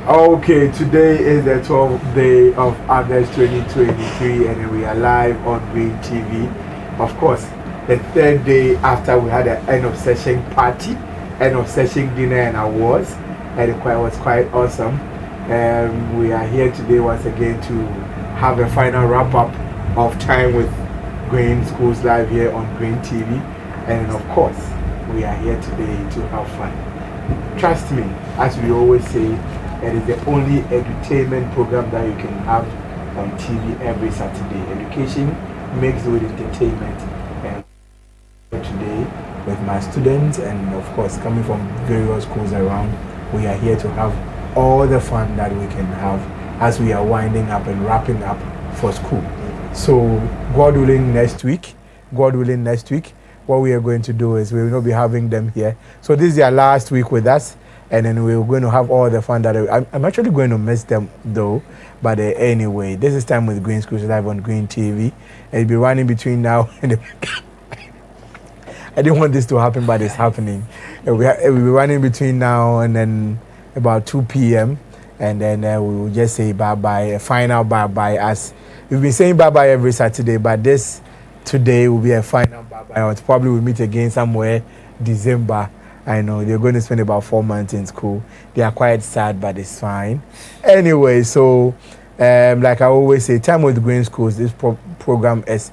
Okay, today is the 12th day of August 2023, and we are live on Green TV. Of course, the third day after we had an end of session party, end of session dinner and awards, and it was quite awesome. We are here today once again to have a final wrap up of time with Green Schools Live here on Green TV, and of course, we are here today to have fun. Trust me, as we always say, it is the only entertainment program that you can have on TV every Saturday. Education mixed with entertainment. And today, with my students and of course coming from various schools around, we are here to have all the fun that we can have as we are winding up and wrapping up for school. So, God willing, next week, what we are going to do is we will not be having them here. So this is their last week with us. And then we're going to have all the fun that I'm actually going to miss them though. But anyway, this is time with Green Schools Live on Green TV. And it'll be running between now and I didn't want this to happen, but it's happening. We'll be running between now and then about 2 p.m. And then we will just say bye-bye, a final bye-bye. As we've been saying bye-bye every Saturday, but this today will be a final bye-bye. Probably we'll meet again somewhere December. I know they're going to spend about 4 months in school. They are quite sad, but it's fine. Anyway, so like I always say, Time with Green Schools, this program is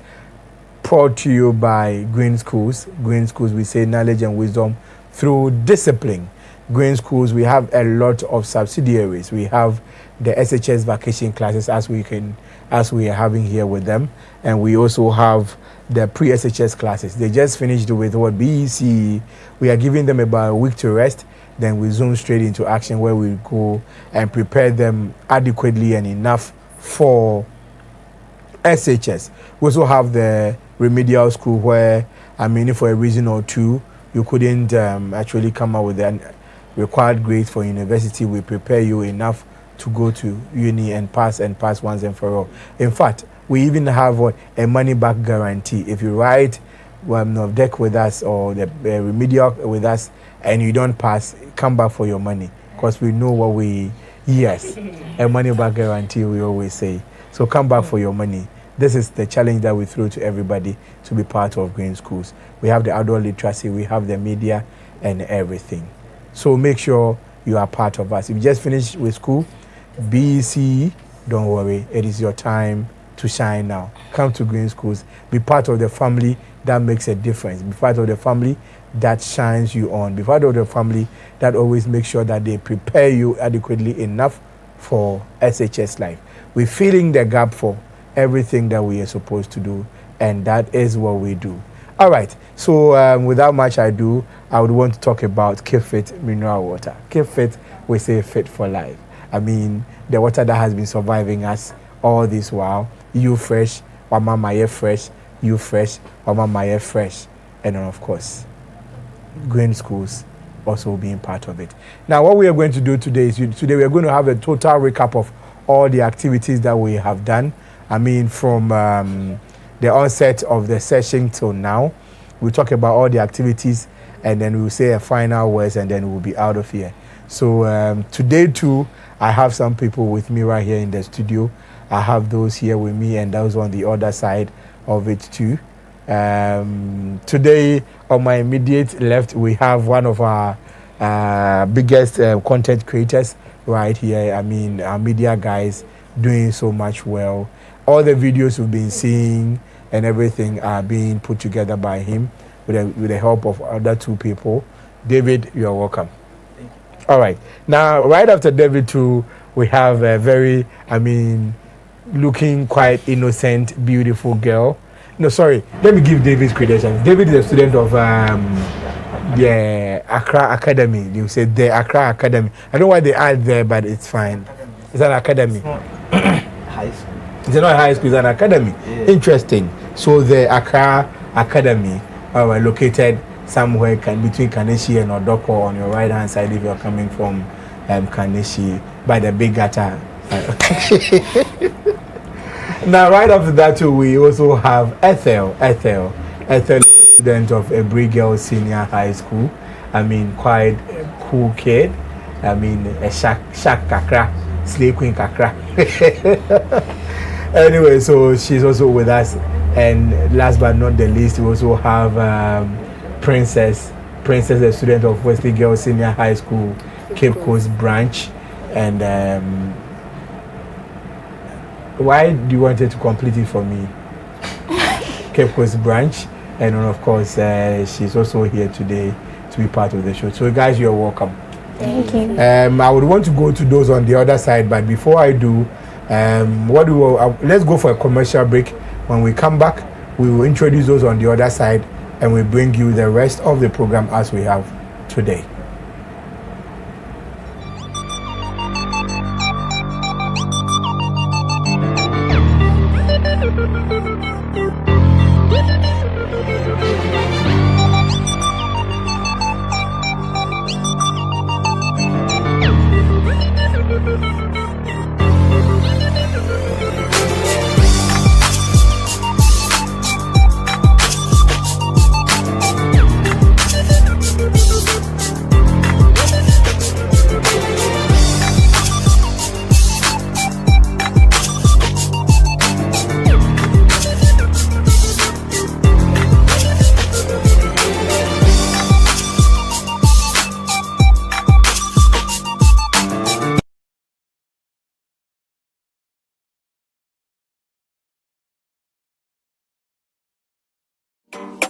brought to you by Green Schools. Green Schools, we say knowledge and wisdom through discipline. Green Schools, we have a lot of subsidiaries. We have the SHS vacation classes as we are having here with them. And we also have the pre-SHS classes. They just finished with what BEC. We are giving them about a week to rest. Then we zoom straight into action where we go and prepare them adequately and enough for SHS. We also have the remedial school where, for a reason or two, you couldn't actually come out with the required grades for university. We prepare you enough to go to uni and pass once and for all. In fact, we even have a money back guarantee. If you write deck with us or the remedial with us and you don't pass, come back for your money, because we know a money back guarantee, we always say. So come back for your money. This is the challenge that we throw to everybody to be part of Green Schools. We have the adult literacy, we have the media and everything. So make sure you are part of us. If you just finished with school, BC, don't worry, it is your time to shine now. Come to Green Schools. Be part of the family that makes a difference. Be part of the family that shines you on. Be part of the family that always makes sure that they prepare you adequately enough for SHS life. We're filling the gap for everything that we are supposed to do, and that is what we do. All right, so without much ado, I would want to talk about Keep Fit mineral water. Keep Fit, we say fit for life. The water that has been surviving us all this while. You fresh, Mama Maya fresh, you fresh, Mama Maya fresh. And then, of course, Green Schools also being part of it. Now, what we are going to do today is we are going to have a total recap of all the activities that we have done. From the onset of the session till now. We'll talk about all the activities and then we'll say a final words and then we'll be out of here. So today too, I have some people with me right here in the studio. I have those here with me and those on the other side of it too. Today on my immediate left, we have one of our biggest content creators right here. Our media guys doing so much well. All the videos we've been seeing, and everything are being put together by him with the help of other two people. David, you're welcome. All right. Now, right after David too, we have a very, looking quite innocent, beautiful girl. No, sorry. Let me give David's credentials. David is a student of the Accra Academy. You said the Accra Academy. I don't know why they add there, but it's fine. It's an academy. High school. It's not a high school, it's an academy. Yeah. Interesting. So the Accra Academy are located somewhere between Kaneshi and Odoko on your right hand side if you're coming from Kaneshi by the big gutter. Now, right after that, too, we also have Ethel. Ethel is a student of Ebri Girls Senior High School. Quite a cool kid. A shark kakra, slave queen kakra. Anyway, so she's also with us. And last but not the least, we also have Princess, a student of Wesley Girls Senior High School, Cape Coast branch. And why do you want her to complete it for me? Cape Coast branch. And of course, she's also here today to be part of the show. So guys, you're welcome. Thank you. I would want to go to those on the other side, but before I do, let's go for a commercial break. When we come back, we will introduce those on the other side and we bring you the rest of the program as we have today.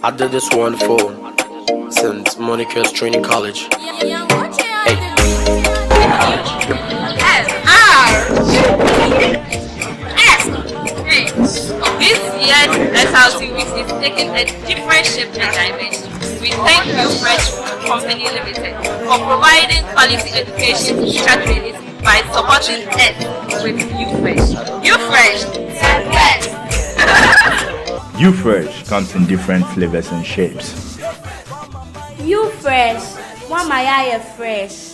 I did this one for St. Monica's Training College. Hey. This year's SLC week is taking a different shape and dimension. We thank UFresh Company Limited for providing quality education to teacher trainees by supporting us with UFresh. UFresh, the best! UFresh comes in different flavors and shapes. UFresh, one my eye fresh.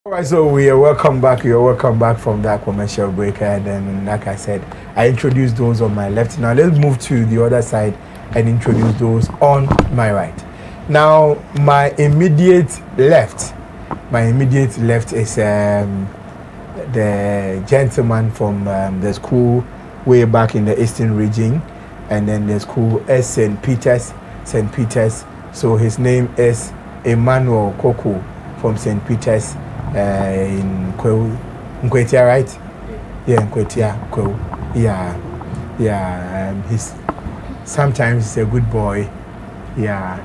Alright, so we are welcome back. You're welcome back from that commercial break, and then, like I said, I introduced those on my left. Now let's move to the other side and introduce those on my right. Now, my immediate left is the gentleman from the school way back in the Eastern region, and then the school is St. Peter's. So his name is Emmanuel Koko from St. Peter's in Nkwetia, right? Yeah, Nkwetia, Yeah, he's sometimes a good boy. Yeah.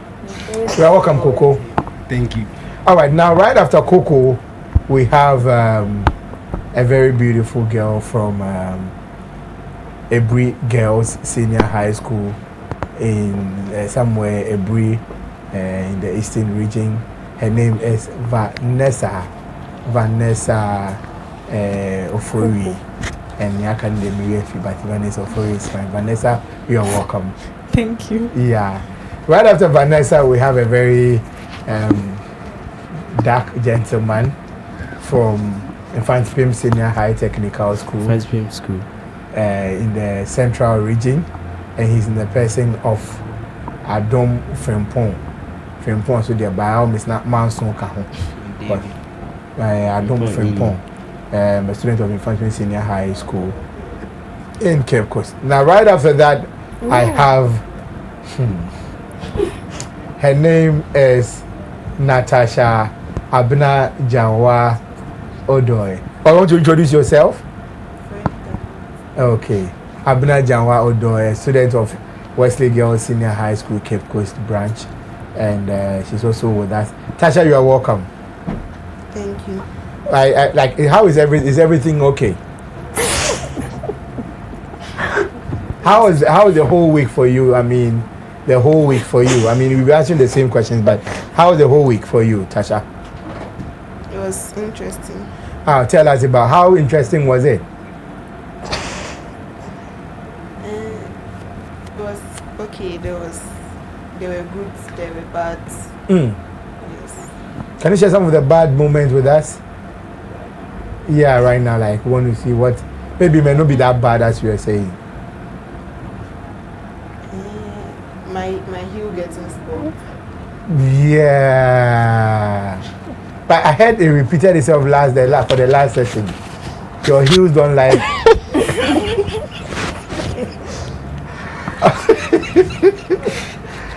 You are welcome, Coco. Thank you. All right, now right after Coco, we have a very beautiful girl from Ebri Girls Senior High School in somewhere Ebri in the Eastern region. Her name is Vanessa Ofori. And I can't name but Vanessa Ofori is fine. Vanessa, you are welcome. Thank you. Yeah. Right after Vanessa, we have a very dark gentleman from Infant Film Senior High Technical School. Infant Film School. In the Central region. And he's in the person of Adom Frempong. So the biome is not Manson Kaho. But Adom Frempong, a student of Infant Film Senior High School in Cape Coast. Now, right after that, I have. Her name is Natasha Abna Janwa Odoy. I want to introduce yourself? Okay. Abna Janwa Odoy, student of Wesley Girls Senior High School, Cape Coast branch. And she's also with us. Tasha, you are welcome. Thank you. I like, how is everything okay? How is the whole week for you? I mean, the whole week for you. I mean, we'll be answering the same questions, but how was the whole week for you, Tasha? It was interesting. Tell us about how interesting was it? It was okay. There were good, there were bad. Yes. Can you share some of the bad moments with us? Yeah, right now, like, we want to see what maybe it may not be that bad as you are saying. My heel getting spoiled. Yeah. But I heard it repeated itself for the last session. Your heels don't like.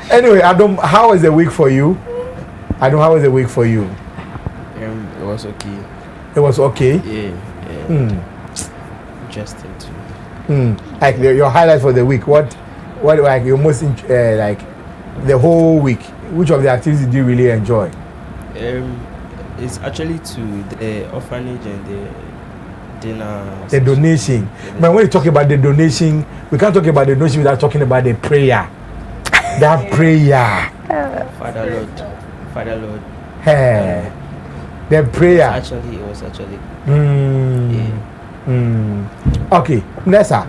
Anyway, Adam, how was the week for you? Adam, how was the week for you? It was okay. It was okay? Yeah. Interesting too. Like your highlights for the week. What like your most like the whole week? Which of the activities did you really enjoy? It's actually to the orphanage and the dinner. The donation. But when you talk about the donation, we can't talk about the donation without talking about the prayer. That prayer. Father Lord. Hey. The prayer. It was actually. Okay, Nessa,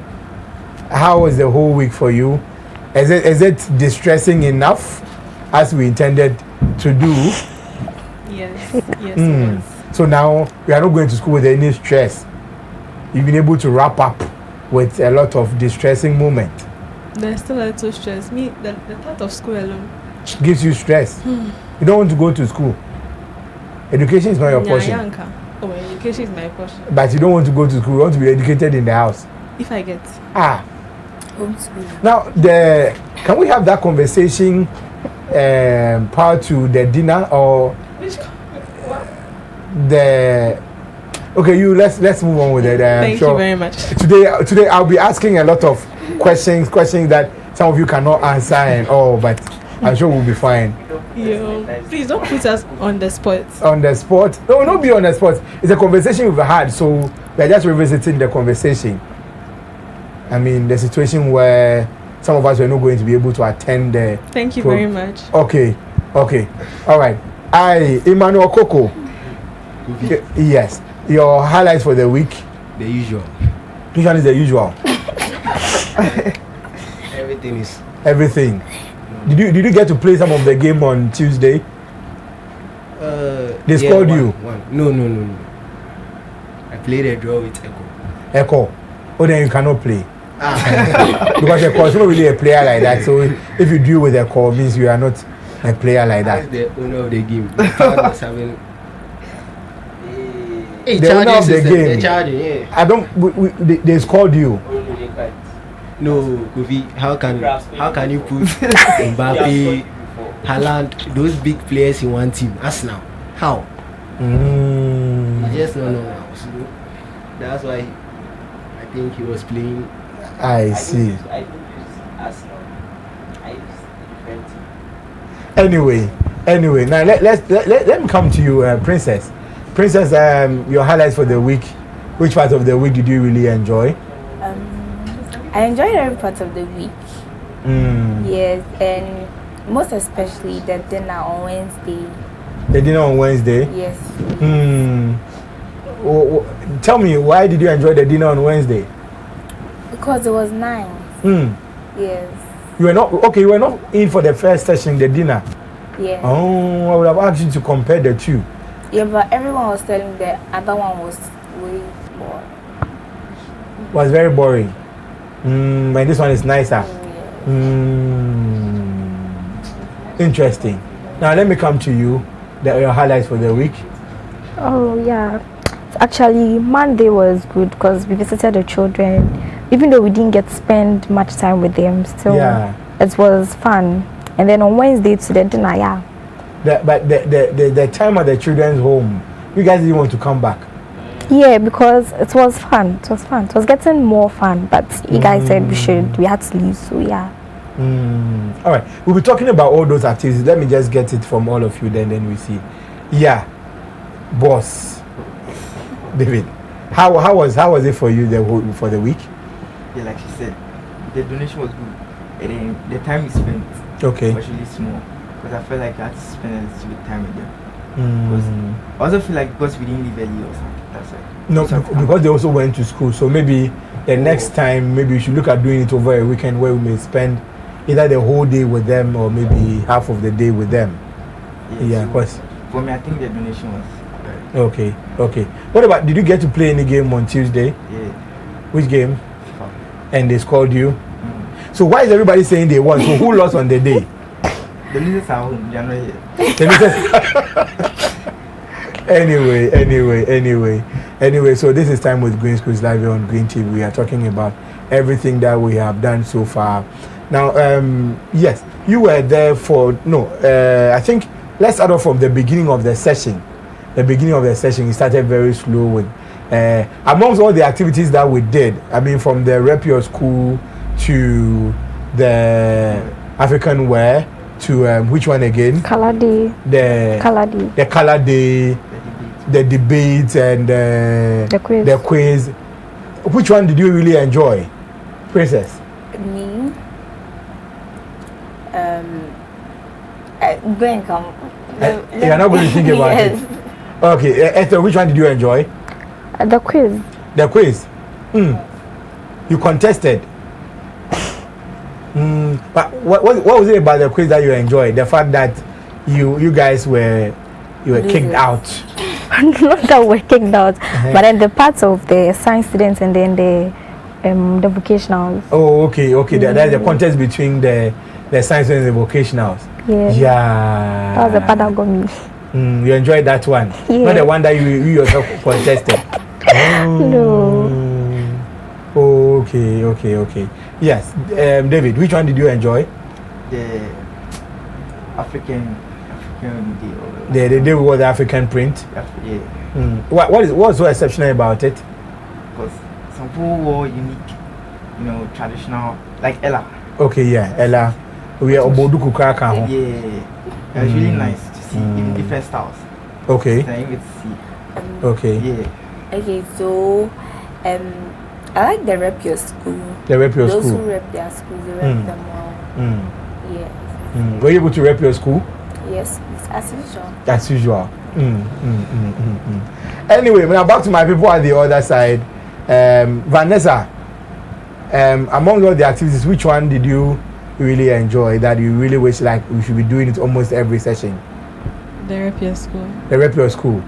how was the whole week for you? Is it distressing enough as we intended to do? Yes. It was. So now we are not going to school with any stress. You've been able to wrap up with a lot of distressing moments. There's still a little stress. The thought of school alone gives you stress. You don't want to go to school. Education is not your portion. Oh, education is my portion. But you don't want to go to school. You want to be educated in the house. If I get Homeschool. Now, can we have that conversation prior to the dinner or the? Okay, let's move on with it. Thank you very much. Today I'll be asking a lot of questions that some of you cannot answer and all, but I'm sure we'll be fine. Please don't put us on the spot. On the spot? No, not be on the spot. It's a conversation we've had, so we're just revisiting the conversation. I mean, the situation where some of us were not going to be able to attend the. Thank you very much. Okay. All right. Emmanuel Koko. Yes. Your highlights for the week? The usual. Which one is the usual? Everything is. Everything. Did you get to play some of the game on Tuesday? They scored you. No. I played a draw with Echo. Echo. Oh, then you cannot play. Because Echo is not really a player like that. So if you deal with Echo, it means you are not a player like that. That's the owner of the game. The crowd was having. The owner of the game. They're charging, yeah. I don't. They scored you. No, Kofi, how can you put Mbappe, Haaland, those big players in one team? Arsenal. How? Just no. So that's why I think he was playing. I see. I don't use Arsenal. I use different team. Anyway, now let me come to you, Princess. Princess, your highlights for the week. Which part of the week did you really enjoy? I enjoyed every part of the week. Yes, and most especially the dinner on Wednesday. The dinner on Wednesday? Yes. Tell me, why did you enjoy the dinner on Wednesday? Because it was nice. Yes. You were not in for the first session, the dinner. Yeah. Oh, I would have asked you to compare the two. Yeah, but everyone was telling me the other one was way boring. Was very boring. But this one is nicer. Interesting. Now let me come to you. Your highlights for the week. Oh yeah, actually Monday was good because we visited the children. Even though we didn't get to spend much time with them, still it was fun. And then on Wednesday to the dinner, yeah. But the time at the children's home, you guys didn't want to come back. Yeah, because it was fun. It was getting more fun. But you guys said we had to leave, so yeah. All right, we'll be talking about all those activities. Let me just get it from all of you, then we see. Yeah, boss, David, how was it for you for the week? Yeah, like she said, the donation was good, and then the time we spent was really small because I felt like I had to spend a little bit time with them. Because I also feel like because we didn't leave early or something. That's it. No, because they also went to school. So maybe the next time, maybe we should look at doing it over a weekend where we may spend either the whole day with them or maybe half of the day with them. Yeah, of course. For me, I think the donation was okay. What about, did you get to play any game on Tuesday? Yeah. Which game? And they scored you? So why is everybody saying they won? So who lost on the day? The losers are home. They are not here. Anyway, so this is Time with Green Schools live on Green TV. We are talking about everything that we have done so far. Now, yes, you were there I think let's start off from the beginning of the session. The beginning of the session, it started very slow with, amongst all the activities that we did, I mean, from the Rep Your School to the African Wear to which one again? Color Day. The Color Day, the debate, and the quiz. Which one did you really enjoy, Princess? Me? Go and come. You're not going to think about it. Okay, Esther, which one did you enjoy? The quiz. The quiz. You contested. But what was it about the quiz that you enjoyed? The fact that you guys were kicked out. Not that we're kicked out, but then the parts of the science students and then the vocationals. Oh, okay. That's the contest between the science and the vocationals. Yeah. That was the part that got me. You enjoyed that one? Yeah. Not the one that you yourself contested? No. Okay. Yes. David, which one did you enjoy? The African day. The day was the African print? Yeah. What's so exceptional about it? Because some people wore unique, traditional, like Ella. Okay, yeah, Ella. We are Oboduku Kraka. Yeah. It was really nice to see in different styles. Okay. Okay, so I like the Rep Your School. The Rep Your School. Those who rep their schools, they rep them well. Yes. Were you able to rep your school? Yes, as usual. As usual. Anyway, now back to my people at the other side. Vanessa, among all the activities, which one did you really enjoy that you really wish like we should be doing it almost every session? The rep your school. The rep your school.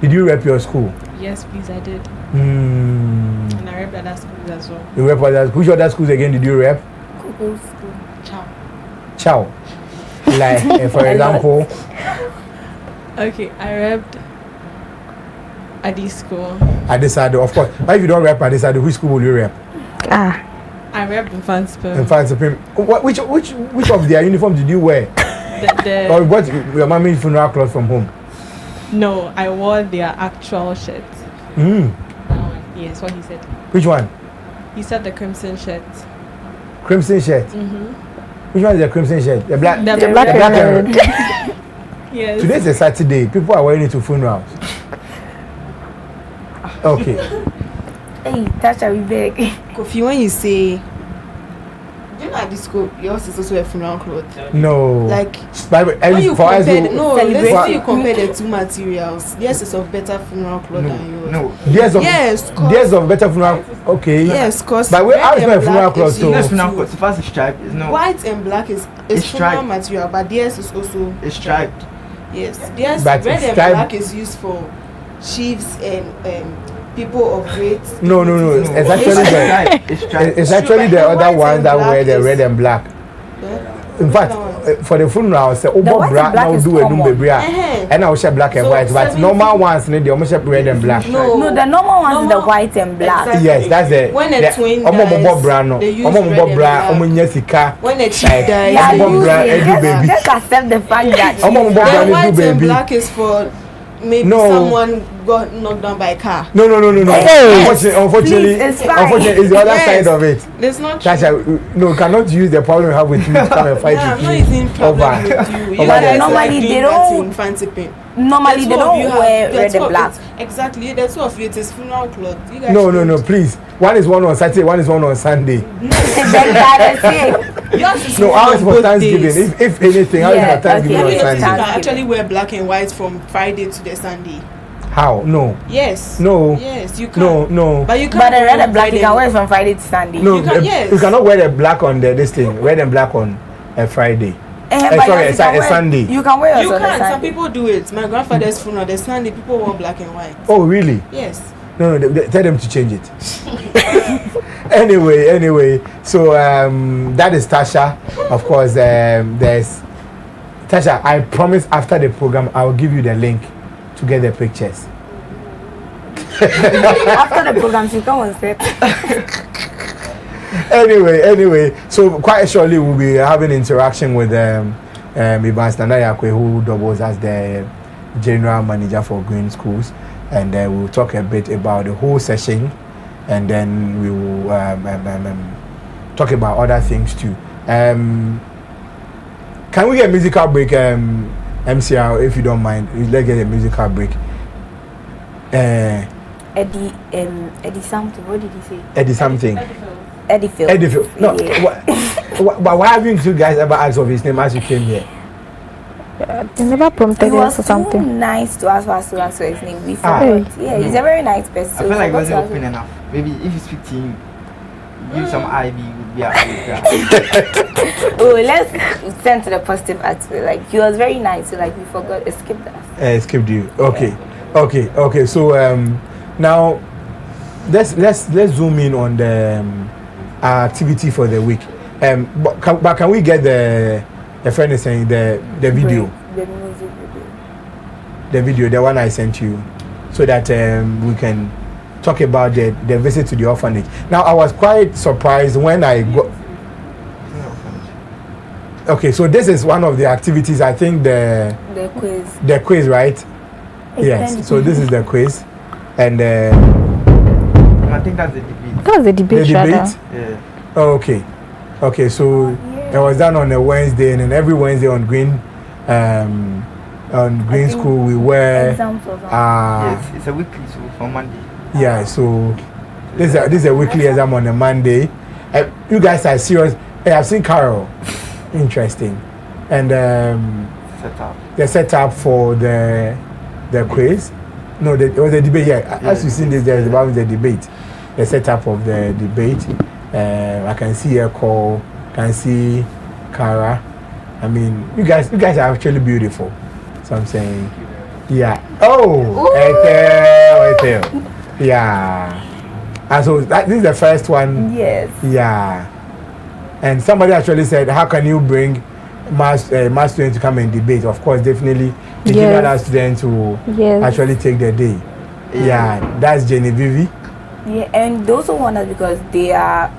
Did you rep your school? Yes, please, I did. And I rep other schools as well. You rep other schools? Which other schools again did you rep? Kuku school. Chow. Like, for example. Okay, I repped Adi school. Adesado, of course. But if you don't rep Adesado, which school will you rep? I repped Infant Supreme. Infant Supreme. Which of their uniform did you wear? Or what your mommy funeral clothes from home? No, I wore their actual shirt. Yes, what he said. Which one? He said the crimson shirt. Crimson shirt? Which one is the crimson shirt? The black, the black and red. Yes. Today's a Saturday. People are wearing it to funerals. Okay. Hey, Tasha, we beg. Kofi, when you say, do you know at this school, yours is also a funeral cloth? No. Like, but when you compare, let's say you compare the two materials. Theirs is of better funeral cloth than yours. No. Theirs of better funeral. Okay. Yes, cause. But how is my funeral cloth so? Yes, funeral cloth. First is striped. White and black is funeral material, but theirs is also. It's striped. Yes, theirs red and black is used for chiefs and people of great. No. It's actually the other one that wear the red and black. In fact, for the funeral, the over black now do a new baby, and I will share black and white. But normal ones need the almost red and black. No, the normal ones is the white and black. Exactly. Yes, that's the. When a twin dies, they use red and black. When a chief dies, just accept the fact that white and black is for maybe someone got knocked down by a car. No. Unfortunately, it's the other side of it. It's not true. Tasha, no, you cannot use the problem you have with me to come and fight with me. I'm not using problem with you. Normally they don't. Normally they don't wear red and black. Exactly, the two of you, it is funeral cloth. No, please. One is one on Saturday, one is one on Sunday. No, ours for Thanksgiving. If anything, ours for Thanksgiving on Sunday. You can actually wear black and white from Friday to the Sunday. How? No. Yes. No. Yes, you can. No. But you can't. But the red and black you can wear from Friday to Sunday. No, yes. You cannot wear the black on this thing. Red and black on a Friday. Sorry, a Sunday. You can wear. You can. Some people do it. My grandfather's funeral, the Sunday, people wore black and white. Oh, really? Yes. No, tell them to change it. Anyway. So that is Tasha. Of course, there's Tasha. I promise after the program, I'll give you the link to get the pictures. After the program, she come on set. Anyway, so quite shortly we'll be having interaction with Iban Standayakwe, who doubles as the general manager for Green Schools, and we'll talk a bit about the whole session, and then we will talk about other things too. Can we get a musical break, MCR, if you don't mind? Let's get a musical break. Eddie something. What did he say? Eddie something. Eddie Phil. No. Yeah. Why haven't you guys ever asked of his name as you came here? They never prompted us or something. He was too nice to ask us to answer his name before. Yeah, he's a very nice person. I feel like he wasn't open enough. Maybe if you speak to him, give some IB would be appropriate. Oh, let's send to the positive aspect. Like he was very nice. So like we forgot, skipped us. Skipped you. Okay. So now let's zoom in on the activity for the week. But can we get the friend is saying the video? The music video. The video, the one I sent you, so that we can talk about the visit to the orphanage. Now I was quite surprised when I got. Okay, so this is one of the activities. I think the quiz. The quiz, right? Yes. So this is the quiz, and I think that's the debate. That's the debate. Yeah. Oh, okay. So it was done on a Wednesday, and then every Wednesday on Green School we wear. Yes, it's a weekly, so from Monday. Yeah. So this is a weekly exam on a Monday. You guys are serious. Hey, I've seen Carol. Interesting, and the setup for the quiz. No, it was a debate. Yeah, as you've seen this, there's about the debate. The setup of the debate. I can see a call. Can see Kara. I mean, you guys are actually beautiful. So I'm saying, yeah. Oh, Ethel. Yeah. And so this is the first one. Yes. Yeah. And somebody actually said, how can you bring mass students to come and debate? Of course, definitely the general students who actually take the day. Yeah, that's Genevieve. Yeah, and they also want us because they are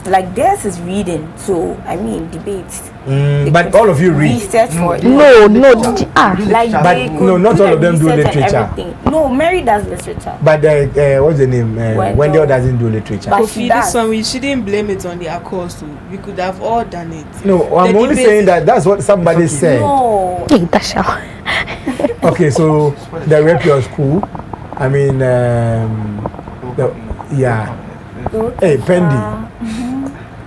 like theirs is reading, so I mean debates. But all of you read. Research for it. No, like but they no, not all of them do literature. No, Mary does literature. But what's the name? Wendell doesn't do literature. But this one, we shouldn't blame it on their course. So we could have all done it. No, I'm only saying that's what somebody said. No. Okay, so they rep your school. I mean, yeah. Hey, Pendy.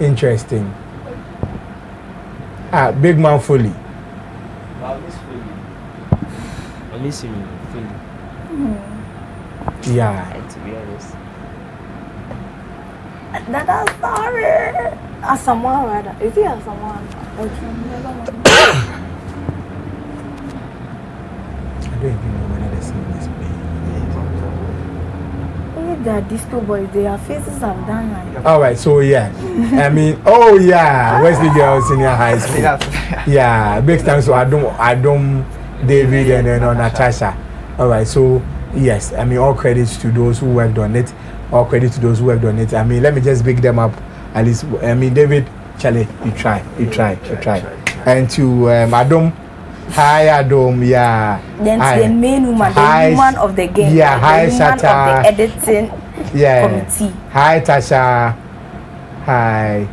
Interesting. Big man fully. I miss him fully. Yeah. To be honest. That's sorry. Someone rather. Is it someone? I don't even know whether the same is playing. That disco boys, their faces have done like. All right, so yeah, I mean, oh yeah, Wesley Girls Senior High School. Yeah, big thanks to Adam, David, and then Natasha. All right, so yes, I mean, all credits to those who worked on it. All credit to those who worked on it. I mean, let me just pick them up. At least, I mean, David, Charlie, you try. And to Adam. Hi Adam, yeah. Then to the main woman, the woman of the game. Yeah, hi Sata. The editing committee. Hi Tasha. Hi.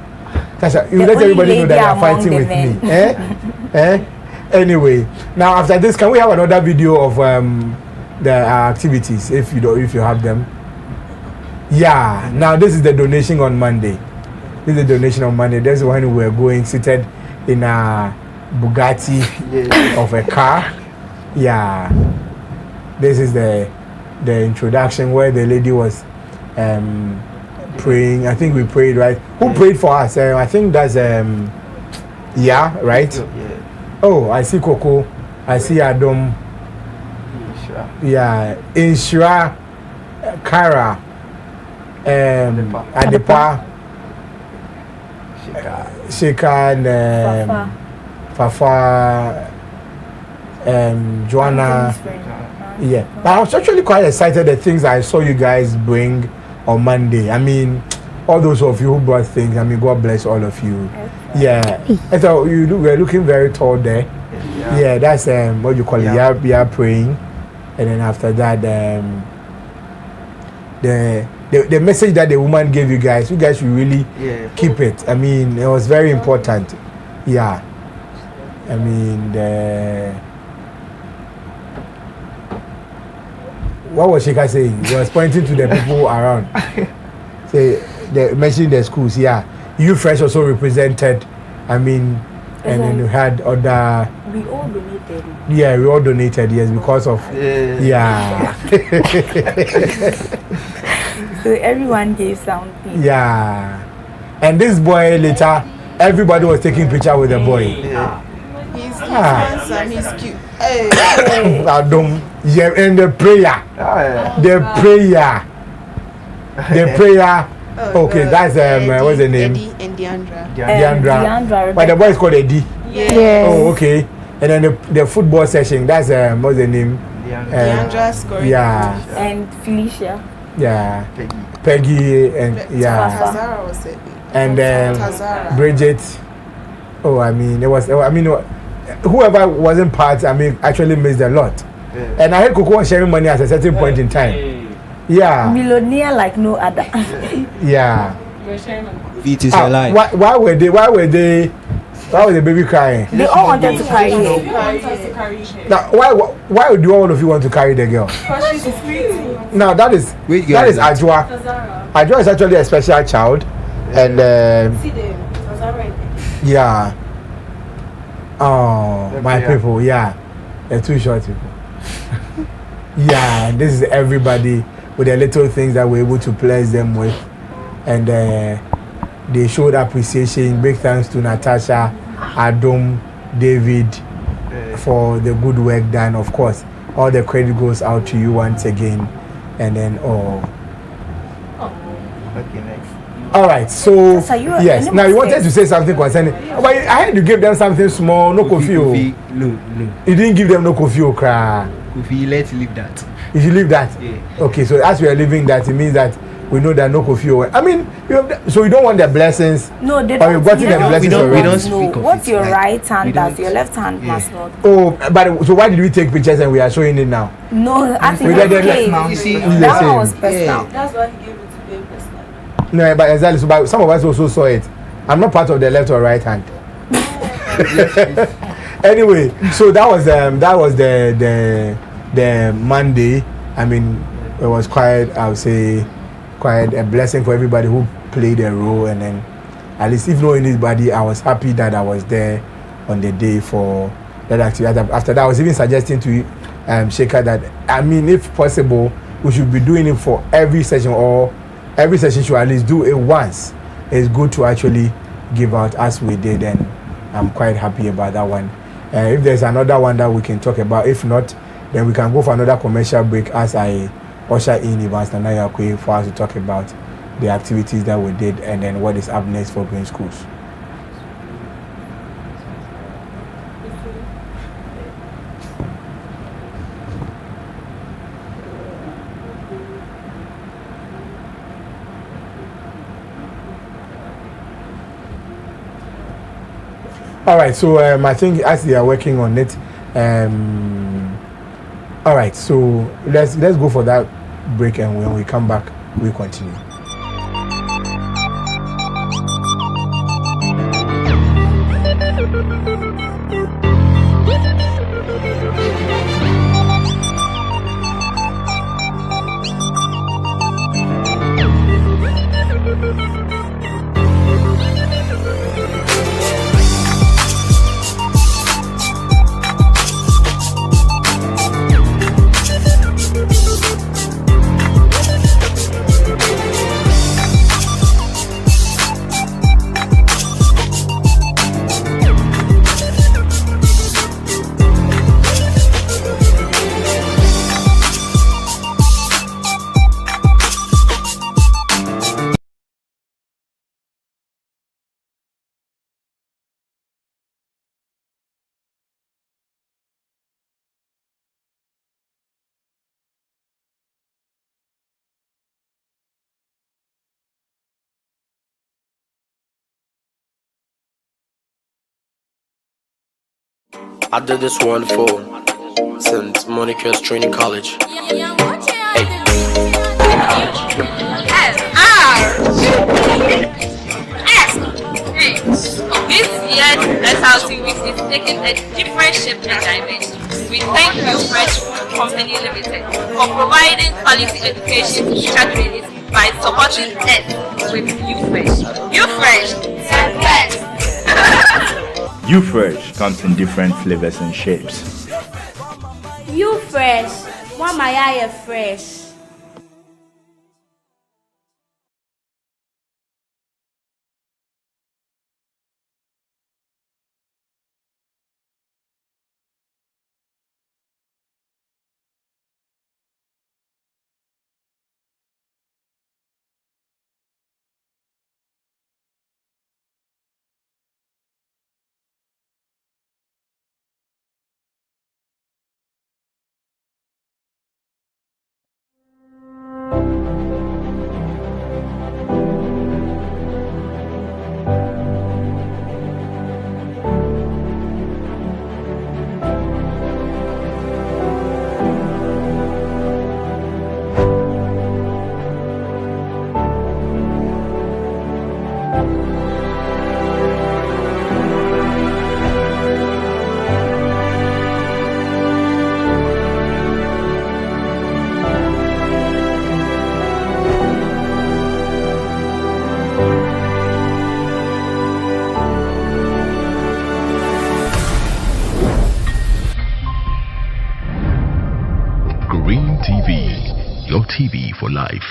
Tasha, you let everybody know that you are fighting with me. Anyway, now after this, can we have another video of the activities if you have them? Yeah. Now this is the donation on Monday. This is the donation on Monday. That's when we were going seated in a Bugatti of a car. Yeah, this is the introduction where the lady was praying. I think we prayed, right? Who prayed for us? I think that's yeah, right? Oh, I see Coco, I see Adam. Yeah, Inshira, Kara, Adepa, Sheka, and Fafa, Joanna. Yeah, but I was actually quite excited the things I saw you guys bring on Monday. I mean, all those of you who brought things, I mean, God bless all of you. Yeah, I thought you were looking very tall there. Yeah, that's what you call it. Yeah, praying, and then after that, the message that the woman gave you guys should really keep it. I mean, it was very important. Yeah. I mean, what was Sheka saying? He was pointing to the people around. Say, mentioning the schools. Yeah, you fresh also represented. I mean, and then you had other. We all donated. Yeah, we all donated. Yes, because of yeah. So everyone gave something. Yeah, and this boy later, everybody was taking picture with the boy. Yeah. He's handsome, he's cute. Hey. Yeah, and the prayer. Okay, that's what's the name? Eddie and Deandra. Deandra. But the boy is called Eddie. Yes. Oh, okay. And then the football session, that's what's the name? Deandra scoring. Yeah. And Felicia. Yeah. Peggy and Tazara was it. And Bridget. Oh, I mean, it was. I mean, whoever wasn't part, I mean, actually missed a lot. And I heard Coco was sharing money at a certain point in time. Yeah. Millionaire like no other. Yeah. It is a lie. Why were they? Why was the baby crying? They all wanted to carry her. Now, why do all of you want to carry the girl? Because she's pretty. Now that is Ajwa. Ajwa is actually a special child, and yeah. Oh, my people, yeah, they're too short people. Yeah, and this is everybody with the little things that we're able to bless them with, and they showed appreciation. Big thanks to Natasha, Adam, David, for the good work done. Of course, all the credit goes out to you once again. And then, Okay, next. all right, so yes. you Now you wanted to say something concerning, but I had to give them something small. No coffee. No. You didn't give them no coffee or cry. Kofi, let's leave that. If you leave that, Yeah. okay. So as we are leaving that, it means that we know that no coffee. I mean, so you don't want the blessings. No, they or don't. you've gotten the blessings already. We don't speak of What it, your like, right hand we does, don't- your left hand yeah. must not. Oh, but so why did we take pictures and we are showing it now? No, I think We let them okay. now. You see, It's the That same. one was personal. That's why he gave it to them personally. No, but exactly. So, but some of us also saw it. I'm not part of the left or right hand. Anyway, so that was the Monday. I mean, it was quite, I would say, quite a blessing for everybody who played a role. And then, at least if not anybody, I was happy that I was there on the day for that activity. After that, I was even suggesting to Shaker that, I mean, if possible, we should be doing it for every session, or every session should at least do it once. It's good to actually give out as we did, and I'm quite happy about that one. If there's another one that we can talk about, if not, then we can go for another commercial break as I usher in Evans Nanaya for us to talk about the activities that we did and then what is up next for Green Schools. All right, so I think as they are working on it, all right, so let's go for that break, and when we come back, we continue. I did this one for St. Monica's Training College. Hey. This year's SLC Week is taking a different shape and dimension. We thank you, Fresh Company Limited, for providing quality education to teacher trainees by supporting us with UFresh. UFresh, the best. UFresh comes in different flavors and shapes. UFresh, one my eye fresh. Green TV, your TV for life.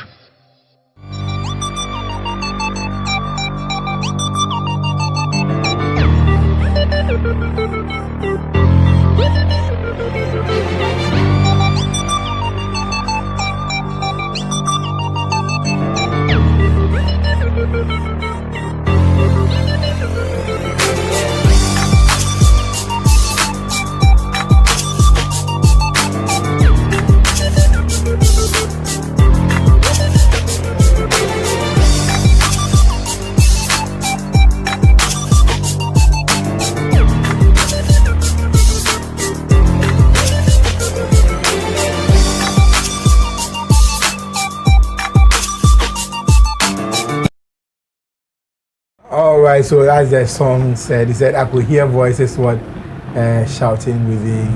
right, so as the song said, he said, I could hear voices shouting within.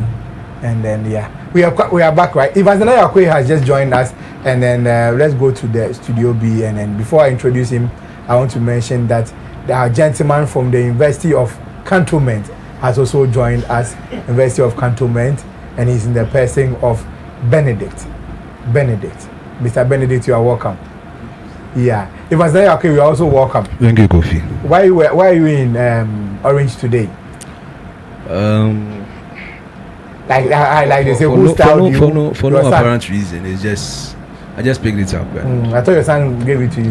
And then, we are back, right? If Azanaya Akwe has just joined us, and then let's go to the Studio B. And then before I introduce him, I want to mention that our gentleman from the University of Cantonment has also joined us, University of Cantonment, and he's in the person of Benedict. Mr. Benedict, you are welcome. Yeah. If Azanaya Akwe, you are also welcome. Thank you, Kofi. Why are you in Orange today? Like they say, who styled you? For no apparent reason. It's just I just picked it up. I thought your son gave it to you.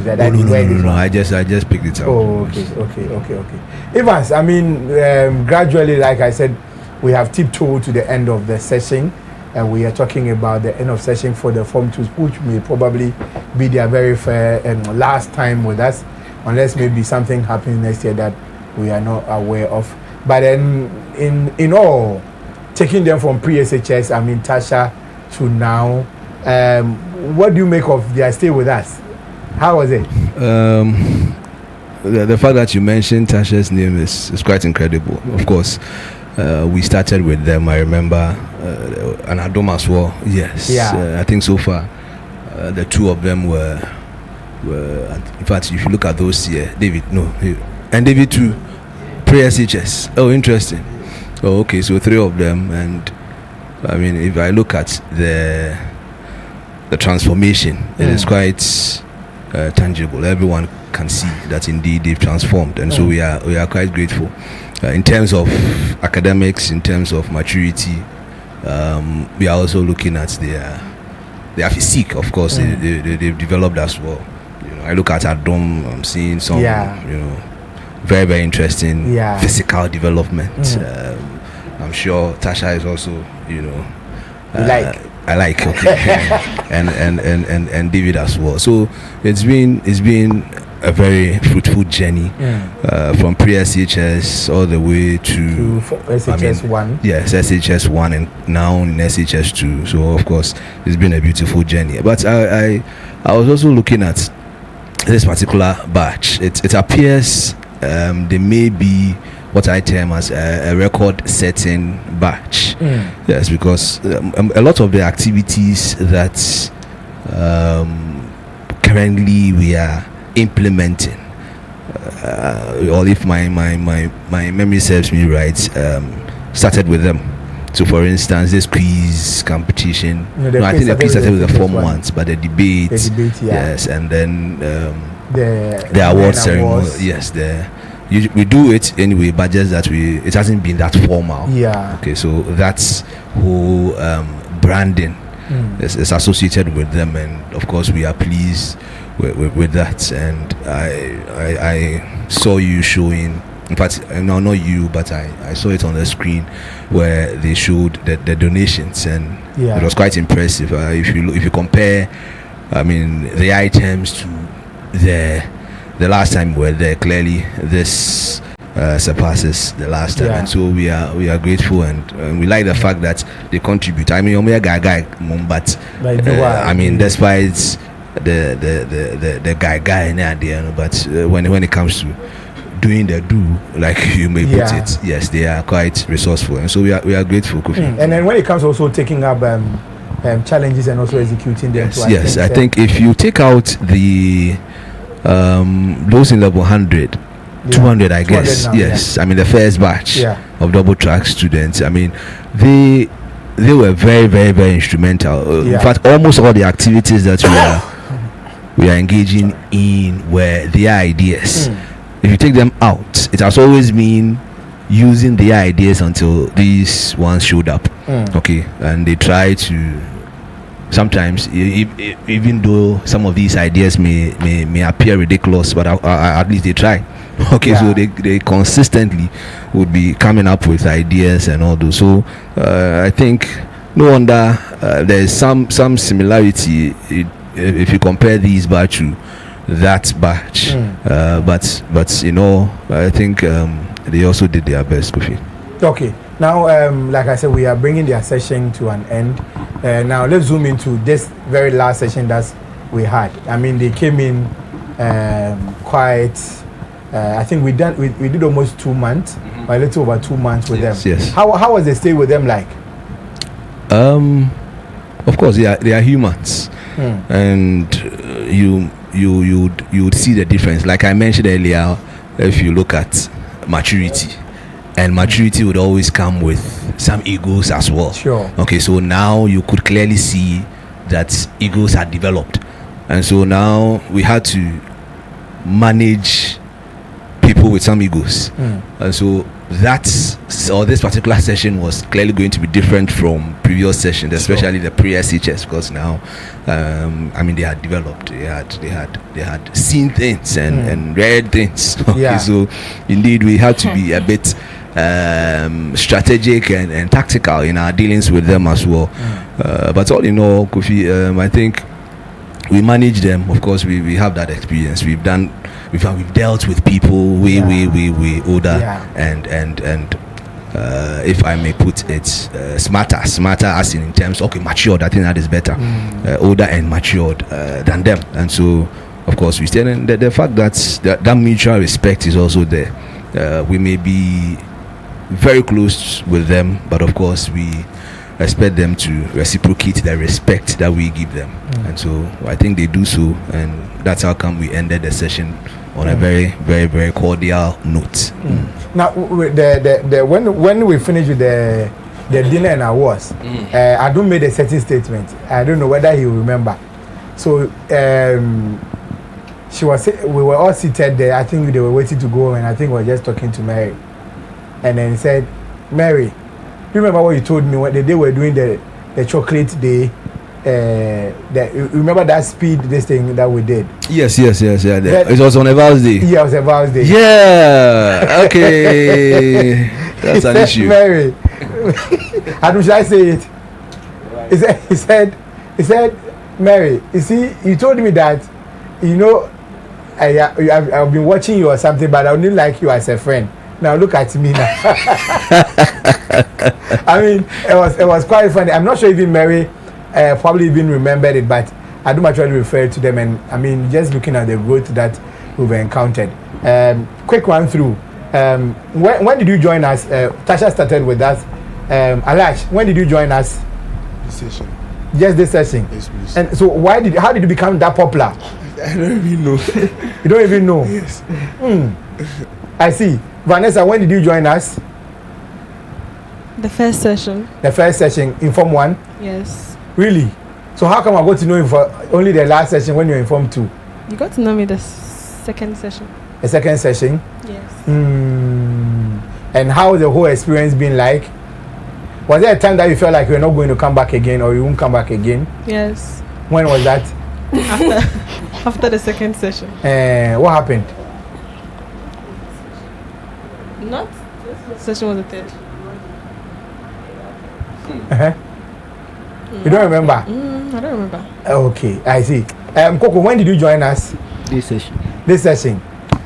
No. I just picked it up. Oh, okay. Evans, I mean, gradually, like I said, we have tiptoed to the end of the session, and we are talking about the end of session for the Form 2, which may probably be their very fair and last time with us, unless maybe something happens next year that we are not aware of. But then, in all, taking them from pre-SHS, I mean, Tasha, to now, what do you make of their stay with us? How was it? The fact that you mentioned Tasha's name is quite incredible. Of course, we started with them. I remember, and Adom as well. Yes, I think so far the two of them were. In fact, if you look at those here, David too, pre-SHS. Oh, interesting. Oh, okay, so three of them, and I mean, if I look at the transformation, it is quite tangible. Everyone can see that indeed they've transformed, and so we are quite grateful. In terms of academics, in terms of maturity, we are also looking at their physique. Of course, they've developed as well. You know, I look at Adom, I'm seeing some, very, very interesting physical development. I'm sure Tasha is also, I like, okay, and David as well. So it's been a very fruitful journey from pre-SHS all the way to SHS1. Yes, SHS1 and now in SHS2. So of course it's been a beautiful journey. But I was also looking at this particular batch. It appears they may be what I term as a record-setting batch. Yes, because a lot of the activities that currently we are implementing, or if my memory serves me right, started with them. So, for instance, this quiz competition. I think the quiz started with the Form 1s, but the debate, yes, and then the award ceremony, yes, we do it anyway, but just that it hasn't been that formal. Yeah. Okay, so that's whole branding is associated with them, and of course we are pleased with that. And I saw you showing. In fact, no, not you, but I saw it on the screen where they showed the donations, and it was quite impressive. If you compare, I mean, the items to the last time we were there, clearly this surpasses the last time, and so we are grateful, and we like the fact that they contribute. I mean, a guy, but I mean, despite the guy in there, but when it comes to doing the like you may put it, yes, they are quite resourceful, and so we are grateful, Kofi. And then when it comes also taking up challenges and also executing them. Yes, I think if you take out the those in level 100, 200, I guess. Now, yes, I mean the first batch of double track students. I mean they were very, very, very instrumental. In fact, almost all the activities that we are engaging in were their ideas. If you take them out, it has always been using their ideas until these ones showed up. Okay, and they try to. Sometimes, even though some of these ideas may appear ridiculous, but at least they try. Okay, so they consistently would be coming up with ideas and all those. So I think no wonder there is some similarity if you compare these batch to that batch. But I think they also did their best, Kofi. Okay. Now, like I said, we are bringing their session to an end. Now, let's zoom into this very last session that we had. I mean, they came in quite I think we did almost 2 months, or a little over 2 months with them. Yes. How was the stay with them like? Of course, they are humans, and you would see the difference. Like I mentioned earlier, if you look at maturity, and maturity would always come with some egos as well. Sure. Okay, so now you could clearly see that egos had developed, and so now we had to manage people with some egos, and so this particular session was clearly going to be different from previous sessions, especially the pre-SHS, because now they had developed, they had seen things and read things. Okay, so indeed we had to be a bit strategic and tactical in our dealings with them as well. But all in all, Kofi, I think we manage them. Of course, we have that experience. We've dealt with people way older and if I may put it, smarter as in terms, matured. I think that is better. Older and matured than them. And so, of course, we stand in the fact that mutual respect is also there. We may be very close with them, but of course we expect them to reciprocate the respect that we give them. And so I think they do so, and that's how come we ended the session on a very, very, very cordial note. Now, when we finish with the dinner and awards, I don't make a certain statement. I don't know whether he will remember. So we were all seated there. I think they were waiting to go, and I think we were just talking to Mary. And then he said, "Mary, do you remember what you told me when the day we were doing the chocolate day? You remember that speed, this thing that we did?" Yes. It was on a Val's Day. Yeah, it was a Val's Day. Yeah. Okay. That's an issue. Mary, how should I say it? He said, "Mary, you see, you told me that, I've been watching you or something, but I only like you as a friend. Now look at me now." I mean, it was quite funny. I'm not sure even Mary probably even remembered it, but I do actually refer to them, and I mean, just looking at the growth that we've encountered. Quick run through. When did you join us? Tasha started with us. Alash, when did you join us? This session. Just this session. Yes, please. And so how did you become that popular? I don't even know. You don't even know? Yes. I see. Vanessa, when did you join us? The first session. The first session in Form 1? Yes. Really? So how come I got to know you for only the last session when you're in Form 2? You got to know me the second session. The second session? Yes. And how the whole experience been like? Was there a time that you felt like you're not going to come back again, or you won't come back again? Yes. When was that? After the second session. What happened? Not. Session was the third. You don't remember? I don't remember. Okay, I see. Coco, when did you join us? This session. This session.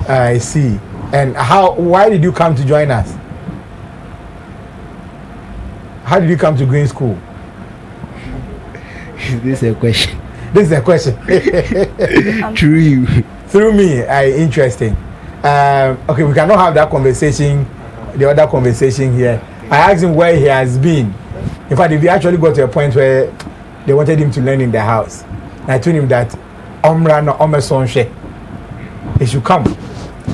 I see. And why did you come to join us? How did you come to Green School? Is this a question? This is a question. Through you. Through me. Interesting. Okay, we cannot have that conversation, the other conversation here. I asked him where he has been. In fact, if he actually got to a point where they wanted him to learn in the house, and I told him that Omra no Omesonshe, he should come.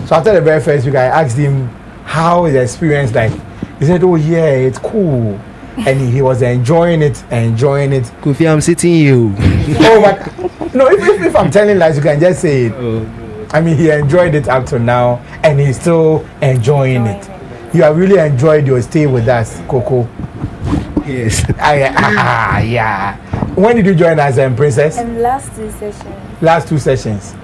So after the very first week, I asked him how is the experience like. He said, "Oh yeah, it's cool," and he was enjoying it. Kofi, I'm sitting you. Oh, but no, if I'm telling lies, you can just say it. Oh, no. I mean, he enjoyed it up to now, and he's still enjoying it. You have really enjoyed your stay with us, Coco. Yes. Yeah. When did you join us, Princess? Last 2 sessions. Last 2 sessions.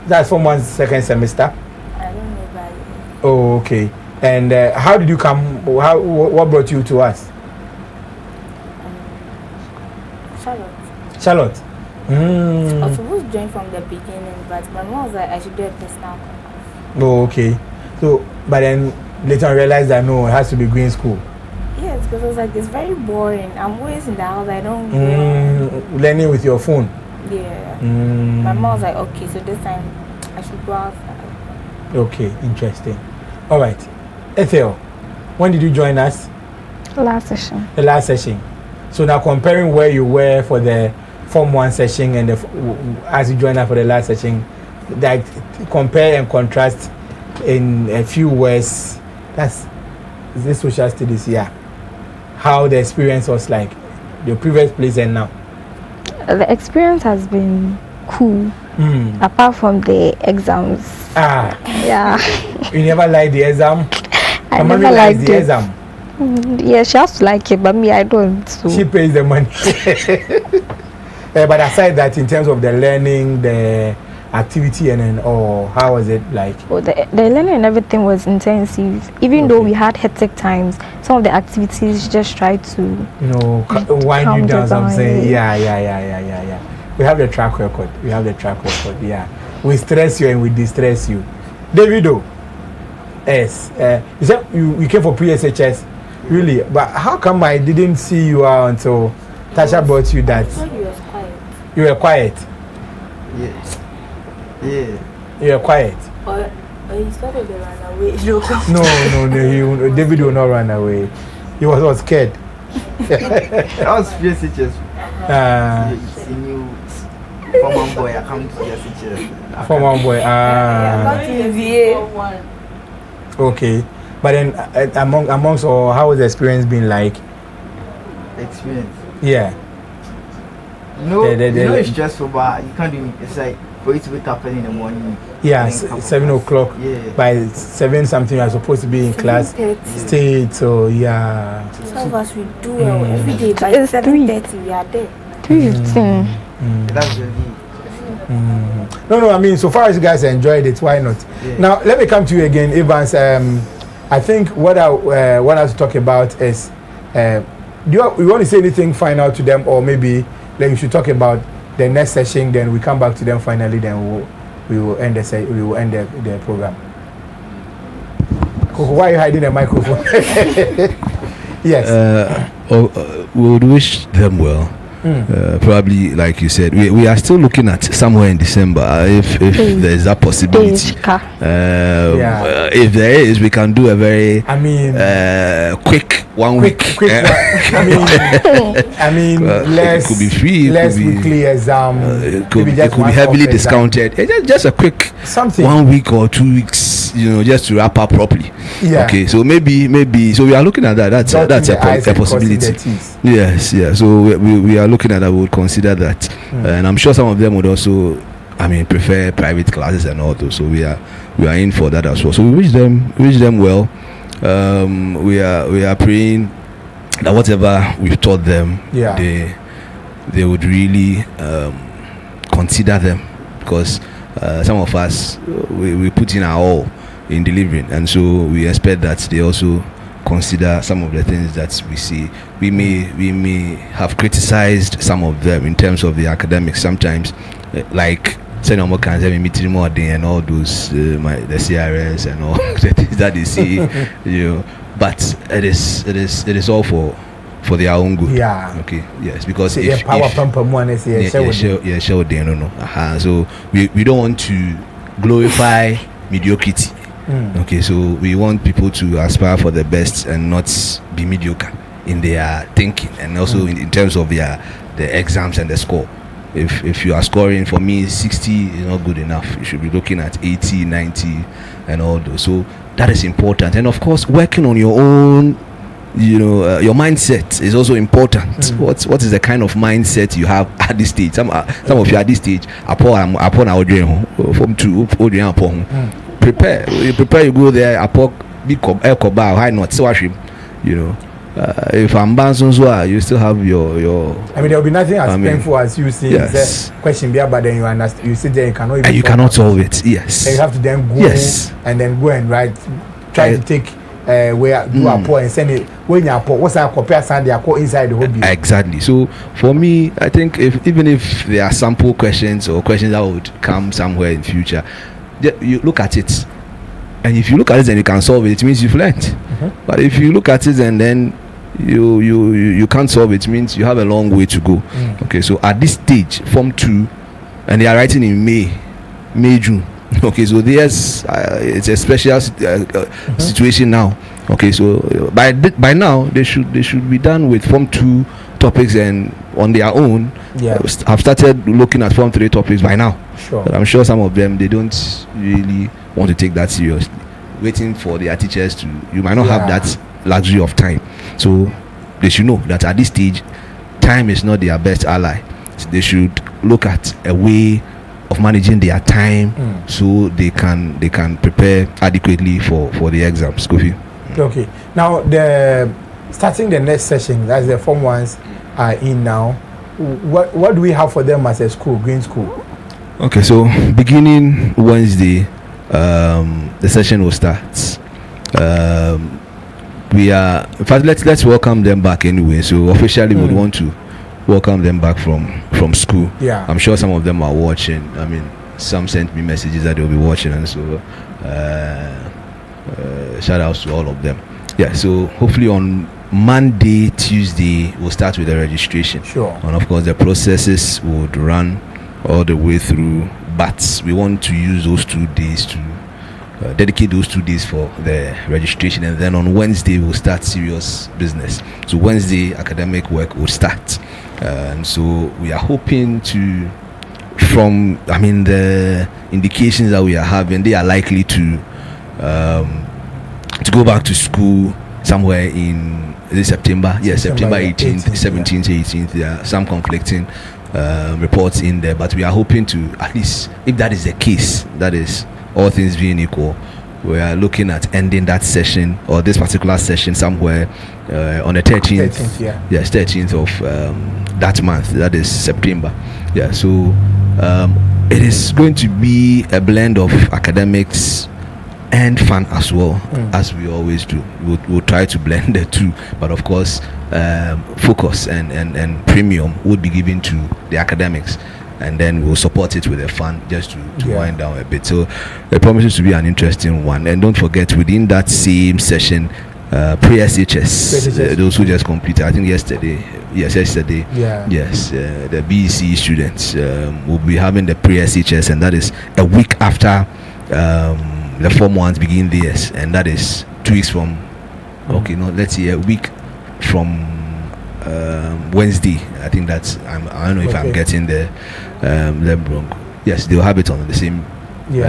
That's Form 1 second semester. I don't know about it. Oh, okay. And how did you come? What brought you to us? Charlotte. I was supposed to join from the beginning, but my mom was like, I should do a personal contact. Oh, okay. So, but then later I realized that no, it has to be Green School. Yes, because I was like, it's very boring. I'm always in the house. I don't learning with your phone. Yeah. My mom was like, okay, so this time I should go outside. Okay, interesting. All right. Ethel, when did you join us? Last session. The last session. So now comparing where you were for the Form 1 session and as you joined us for the last session, that compare and contrast in a few words. That's this social studies here. How the experience was like, your previous place and now. The experience has been cool. Apart from the exams. Yeah. You never liked the exam? I never liked the exam. Yeah, she has to like it, but me, I don't. So. She pays the money. But aside that, in terms of the learning, the activity, and then, how was it like? Oh, the learning and everything was intensive. Even though we had hectic times, some of the activities just tried to, wind you down. Something. Yeah. We have the track record. Yeah. We stress you and we distress you. Davido. Yes. You said you came for pre-SHS. Really? But how come I didn't see you until Tasha brought you that? You were quiet. Yeah. You were quiet. Or you started to run away. No. David will not run away. He was scared. That was PSHS. It's a new former boy. I come to PSHS. Former boy. Okay. But then amongst all, how was the experience been like? Experience? Yeah. It's stressful, but you can't do it. It's like for you to wake up early in the morning. Yeah, 7 o'clock. Yeah. By 7 something, you are supposed to be in class. Stay. So yeah. Some of us we do every day. By 7:30 we are there. 3:15. That's really. No. I mean, so far as you guys enjoyed it, why not? Yeah. Now let me come to you again, Evans. I think what I want us to talk about is, do you want to say anything final to them, or maybe like you should talk about the next session, then we come back to them finally, then we will end the program. Coco, why are you hiding the microphone? Yes. We would wish them well. Probably, like you said, we are still looking at somewhere in December if there's that possibility. If there is, we can do a very quick 1 week. Quick one. Less. It could be free. Less weekly exam. It could be heavily discounted. Just a quick something. 1 week or 2 weeks, just to wrap up properly. Yeah. Okay. So maybe. So we are looking at that. That's a possibility. Yes. Yeah. So we are looking at that. We would consider that, and I'm sure some of them would also, prefer private classes and all those. So we are in for that as well. So we wish them well. We are praying that whatever we've taught them, they would really consider them, because some of us we put in our all in delivering, and so we expect that they also consider some of the things that we see. We may have criticized some of them in terms of the academics sometimes, like and all those the CRS and all the things that they see, but it is all for their own good. Yeah. Okay. Yes. Because so we don't want to glorify mediocrity. Okay, so we want people to aspire for the best and not be mediocre in their thinking, and also in terms of the exams and the score. If you are scoring, for me 60 is not good enough. You should be looking at 80, 90 and all those. So that is important, and of course working on your own, your mindset is also important. What is the kind of mindset you have at this stage? Some of you at this stage upon our dream from to prepare, you go there, why not? So if I'm bouncing, you still have your. There will be nothing as painful as you see. Yes. Question be but then you understand. You sit there, you cannot even. And you cannot solve it. Yes. And you have to then go. Yes. And then go and try to take where do a pour and send it. When you pour, what's that compare sand they are inside the hobby. Exactly. So for me, I think even if there are sample questions or questions that would come somewhere in future, you look at it, and if you look at it and you can solve it, it means you've learned. But if you look at it and then you can't solve it, means you have a long way to go. Okay, so at this stage, Form 2, and they are writing in May, June. Okay, so there's it's a special situation now. Okay, so by now they should be done with Form 2 topics and on their own. Yeah, have started looking at Form 3 topics by now. Sure. But I'm sure some of them, they don't really want to take that seriously. Waiting for their teachers to, you might not have that luxury of time. So they should know that at this stage, time is not their best ally. So they should look at a way of managing their time so they can prepare adequately for the exams. Kofi. Okay. Now starting the next session, that's the Form 1s are in now. What do we have for them as a school, Green School? Okay, so beginning Wednesday, the session will start. We are, in fact, let's welcome them back anyway. So officially, we would want to welcome them back from school. Yeah, I'm sure some of them are watching. I mean, some sent me messages that they'll be watching, and so shout outs to all of them. Yeah, so hopefully on Monday, Tuesday, we'll start with the registration. Sure. And of course, the processes would run all the way through, but we want to use those 2 days to dedicate those 2 days for the registration, and then on Wednesday we'll start serious business. So Wednesday academic work will start, and so we are hoping to, from the indications that we are having, they are likely to go back to school somewhere in September. Yes, September 18th, 17th, 18th. There are some conflicting reports in there, but we are hoping to, at least if that is the case, that is all things being equal, we are looking at ending that session or this particular session somewhere on the 13th. Yes, 13th of that month, that is September. Yeah, so it is going to be a blend of academics and fun as well, as we always do. We'll try to blend the two, but of course focus and premium would be given to the academics, and then we'll support it with a fun just to wind down a bit. So it promises to be an interesting one. And don't forget, within that same session, pre-SHS, those who just completed, I think yesterday, the BEC students will be having the pre-SHS, and that is a week after the Form 1s begin theirs, and that is 2 weeks from let's say a week from Wednesday. I think that's I don't know if I'm getting the wrong. Yes, they'll have it on the same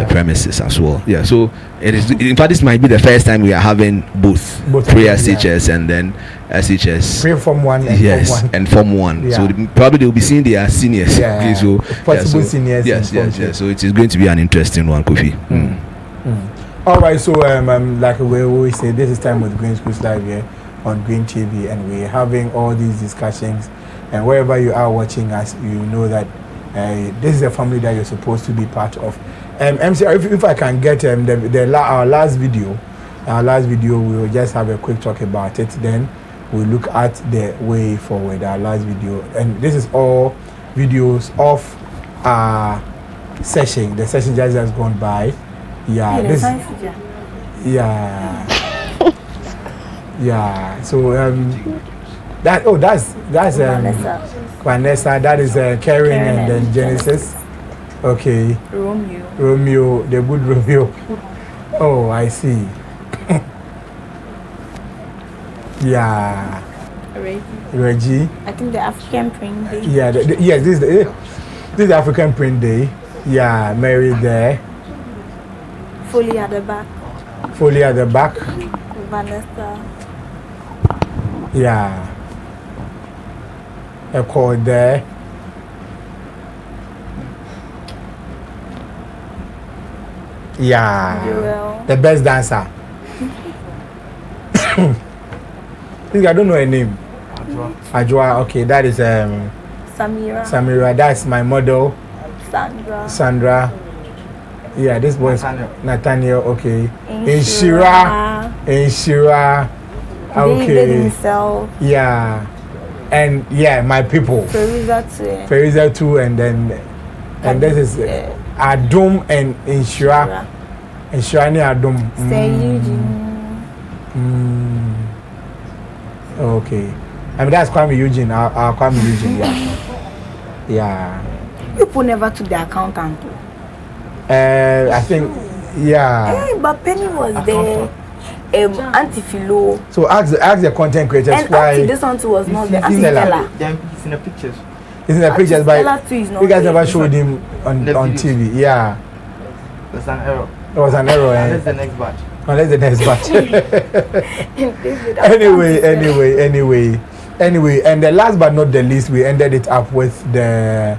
premises as well. Yeah, so it is, in fact, this might be the first time we are having both pre-SHS and then SHS, pre-Form 1 and Form 1. And Form 1. So probably they'll be seeing their seniors. Okay, so possible seniors. Yes. So it is going to be an interesting one, Kofi. All right, so like we always say, this is time with Green Schools Live here on Green TV, and we're having all these discussions. And wherever you are watching us, you know that this is a family that you're supposed to be part of. MC, if I can get our last video, we will just have a quick talk about it. Then we'll look at the way forward. Our last video, and this is all videos of our session. The session just has gone by. Yeah, So that's Vanessa. That is Karen and then Genesis. Okay. Romeo, the good Romeo. Oh, I see. Reggie. I think the African Print Day. Yeah, this is the African Print Day. Yeah, Mary there. Fully at the back. Vanessa. Yeah. A call there. Yeah. Joel. The best dancer. I don't know her name. Ajwa. Okay, that is Samira. That's my model. Sandra. Yeah, this boy is Nathaniel. Okay. Inshira. Okay. David himself. Yeah. And my people. Feriza too. And this is Adum and Inshira. Inshira ni Adum. Okay. I mean, that's Kwame Eugene. Our Kwame Eugene. Yeah. People never took the accountant. I think, yeah. But Penny was there. Auntie Philo. So ask the content creators and why. Auntie, this one too was not there. Auntie Stella. He's in the pictures. He's in the pictures, but you guys never showed him on TV. Yeah. There's an error. There was an error. Unless the next batch. Unless the next batch. Anyway, and the last but not the least, we ended it up with the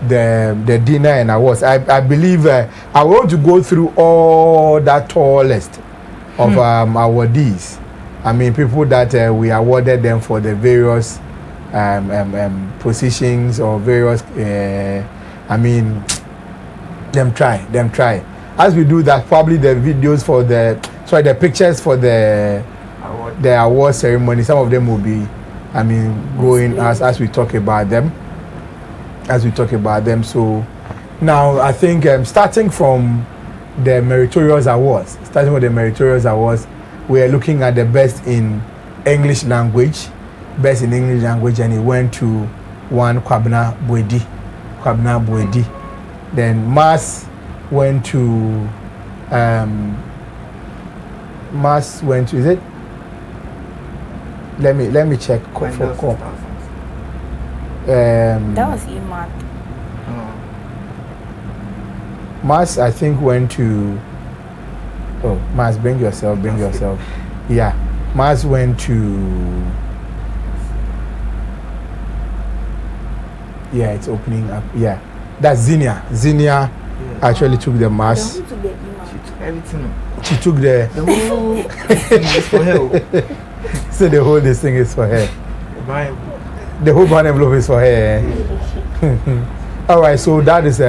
dinner and awards. I believe I want to go through all that tall list of awardees. I mean, people that we awarded them for the various positions or various. I mean, them try. As we do that, probably the videos for the pictures for the award ceremony. Some of them will be, I mean, going as we talk about them. So now I think starting from the meritorious awards, we are looking at the best in English language, and it went to one Kwabena Boedi. Then Mass went to is it? Let me check for that was EMAT. Mass, I think, went to. Oh, Mass, bring yourself. Yeah, Mass went to. Yeah, it's opening up. Yeah, that's Zinnia. Zinnia actually took the Mass. She took everything. She took the whole thing is for her. So the whole this thing is for her. The whole brown envelope is for her. All right, so that is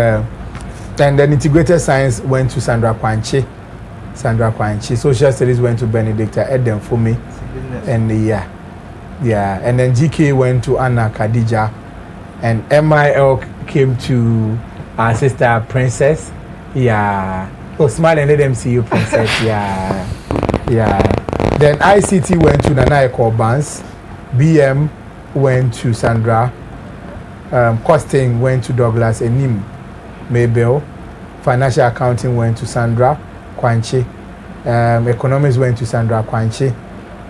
and then integrated science went to Sandra Kwanche. Social studies went to Benedicta Eden for me. And and then GK went to Anna Khadija, and MIL came to our sister Princess. Yeah. Oh, smile and let them see you, Princess. Yeah. Then ICT went to Nana Ekobans. BM went to Sandra. Costing went to Douglas Enim. Mabel. Financial accounting went to Sandra Kwanche. Economics went to Sandra Kwanche.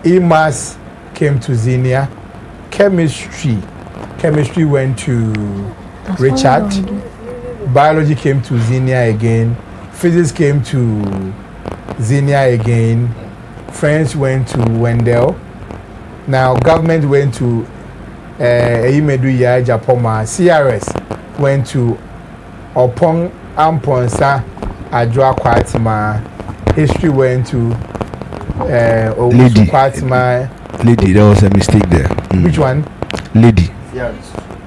EMAS came to Zinnia. Chemistry went to Richard. Biology came to Zinnia again. Physics came to Zinnia again. French went to Wendell. Now government went to Imedu Ya Japoma. CRS went to Opong Amponsa Adwa Kwatima. History went to Owusu Kwatima. Lady, there was a mistake there. Which one? Lady.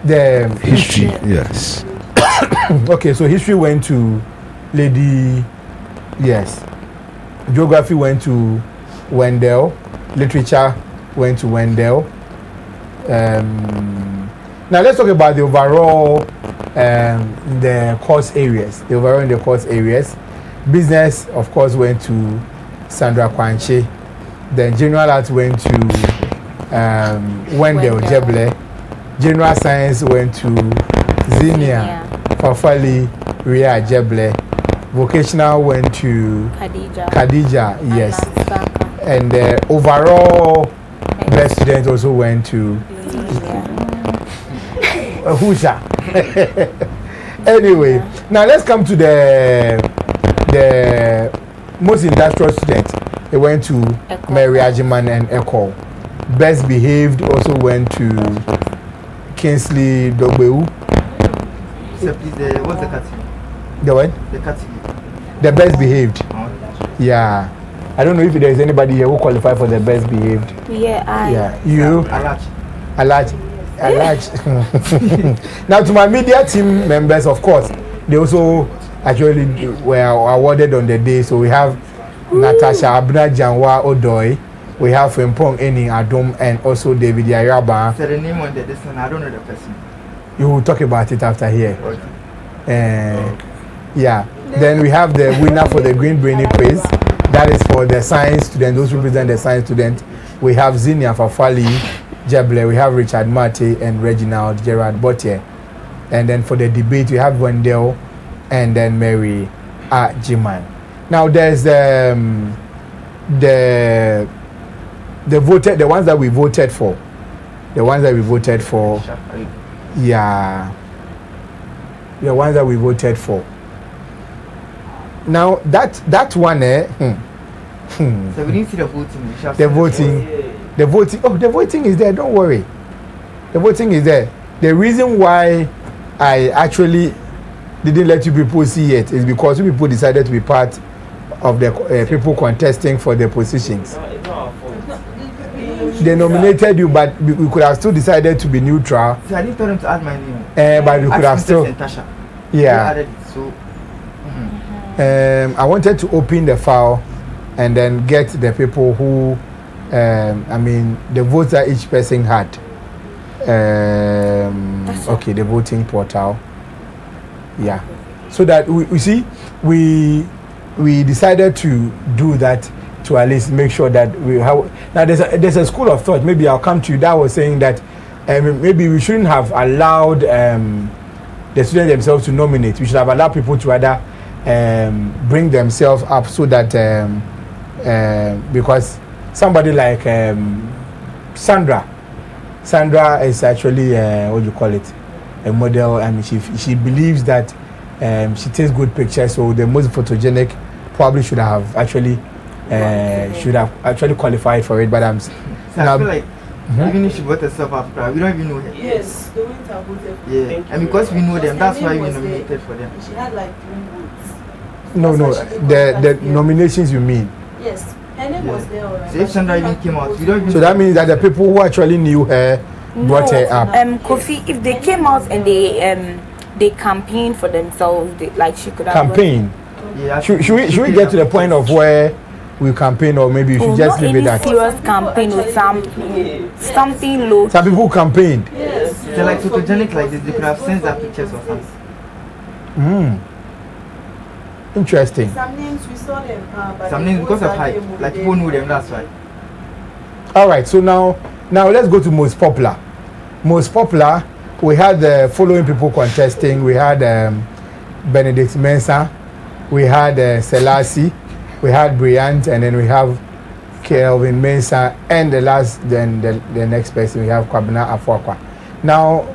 The history, yes. Okay, so history went to Lady, yes. Geography went to Wendell. Literature went to Wendell. Now let's talk about the overall the course areas. Business, of course, went to Sandra Kwanche. Then general arts went to Wendell Jeble. General science went to Zinnia Fafali Ria Jeble. Vocational went to Khadija, yes. And the overall best student also went to Husha. Anyway, now let's come to the most industrial student. They went to Mary Ajiman and Echo. Best behaved also went to Kingsley Dogbeu. So please, what's the category? The what? The category. The best behaved. Yeah. I don't know if there's anybody here who qualify for the best behaved. Yeah, you. Alaj. Now to my media team members, of course, they also actually were awarded on the day. So we have Natasha Abna Janwa Odoi, we have Frimpong Eni Adom, and also David Yaraba. So the name on this one, I don't know the person. You will talk about it after here. Yeah. Then we have the winner for the Green Brainy Quiz. That is for the science student, those who represent the science student. We have Zinnia Fafali Jeble, we have Richard Mate and Reginald Gerard Botier. And then for the debate, we have Wendell and then Mary Jiman. Now there's the ones that we voted for. The ones that we voted for. Yeah. The ones that we voted for. Now that one So we didn't see the voting. The voting. Oh, the voting is there. Don't worry. The voting is there. The reason why I actually didn't let you people see it is because you people decided to be part of the people contesting for the positions. They nominated you, but we could have still decided to be neutral. So I didn't tell them to add my name. But we could have still. Yeah. I wanted to open the file and then get the people who, the votes that each person had. Okay, the voting portal. Yeah. So that we see, we decided to do that to at least make sure that we have. Now there's a school of thought. Maybe I'll come to you that was saying that maybe we shouldn't have allowed the students themselves to nominate. We should have allowed people to rather bring themselves up so that because somebody like Sandra is actually what do you call it, a model. I mean, she believes that she takes good pictures, so the most photogenic probably should have actually qualified for it. But I feel like even if she brought herself up, we don't even know her. Yes, the winter voted. Yeah, and because we know them, that's why we nominated for them. She had like 3 votes. No, the nominations you mean? Yes, her name was there already. So if Sandra even came out, we don't even. So that means that the people who actually knew her brought her up. Kofi, if they came out and they campaigned for themselves, she could have campaign. Yeah, should we get to the point of where we campaign, or maybe you should just leave it at serious campaign with something low? Some people campaigned. Yes. They're like photogenic like this. They could have sent their pictures of us. Interesting. Some names we saw them, but some names because of hype, like people know them. That's why. All right. So now let's go to most popular. Most popular, we had the following people contesting. We had Benedict Mensah, we had Selassie, we had Bryant, and then we have Kelvin Mensah, and the next person we have Kwabena Afuakwa. Now,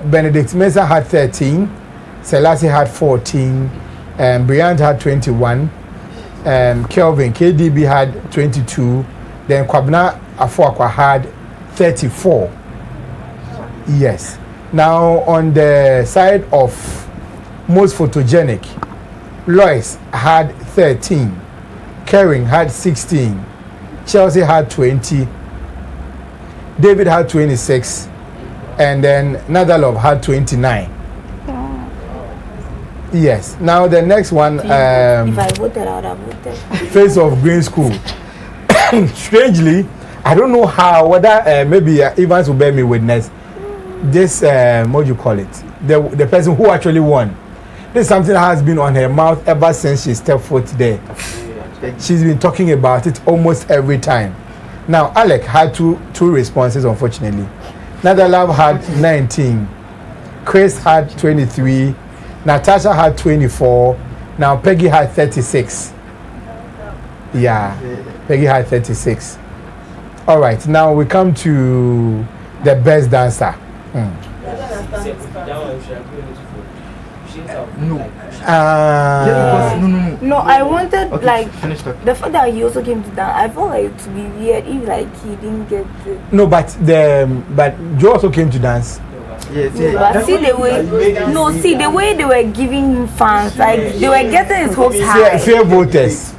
Benedict Mensah had 13, Selassie had 14, Bryant had 21, Kelvin KDB had 22, then Kwabena Afuakwa had 34. Yes. Now, on the side of most photogenic, Lois had 13, Karen had 16, Chelsea had 20, David had 26, and then Nadalov had 29. Yes. Now the next one, if I voted, I would have voted. Face of Green School. Strangely, I don't know how, whether maybe Evans will bear me witness. This, what do you call it? The person who actually won. This is something that has been on her mouth ever since she stepped foot there. She's been talking about it almost every time. Now, Alec had two responses, unfortunately. Nadalov had 19. Chris had 23. Natasha had 24. Now, Peggy had 36. Yeah, Peggy had 36. All right, now we come to the best dancer. No, I wanted the fact that he also came to dance. I felt like it to be weird if he didn't get it. No, but Joe also came to dance. Yes, but see the way they were giving him fans, like they were getting his hopes high. Fair voters.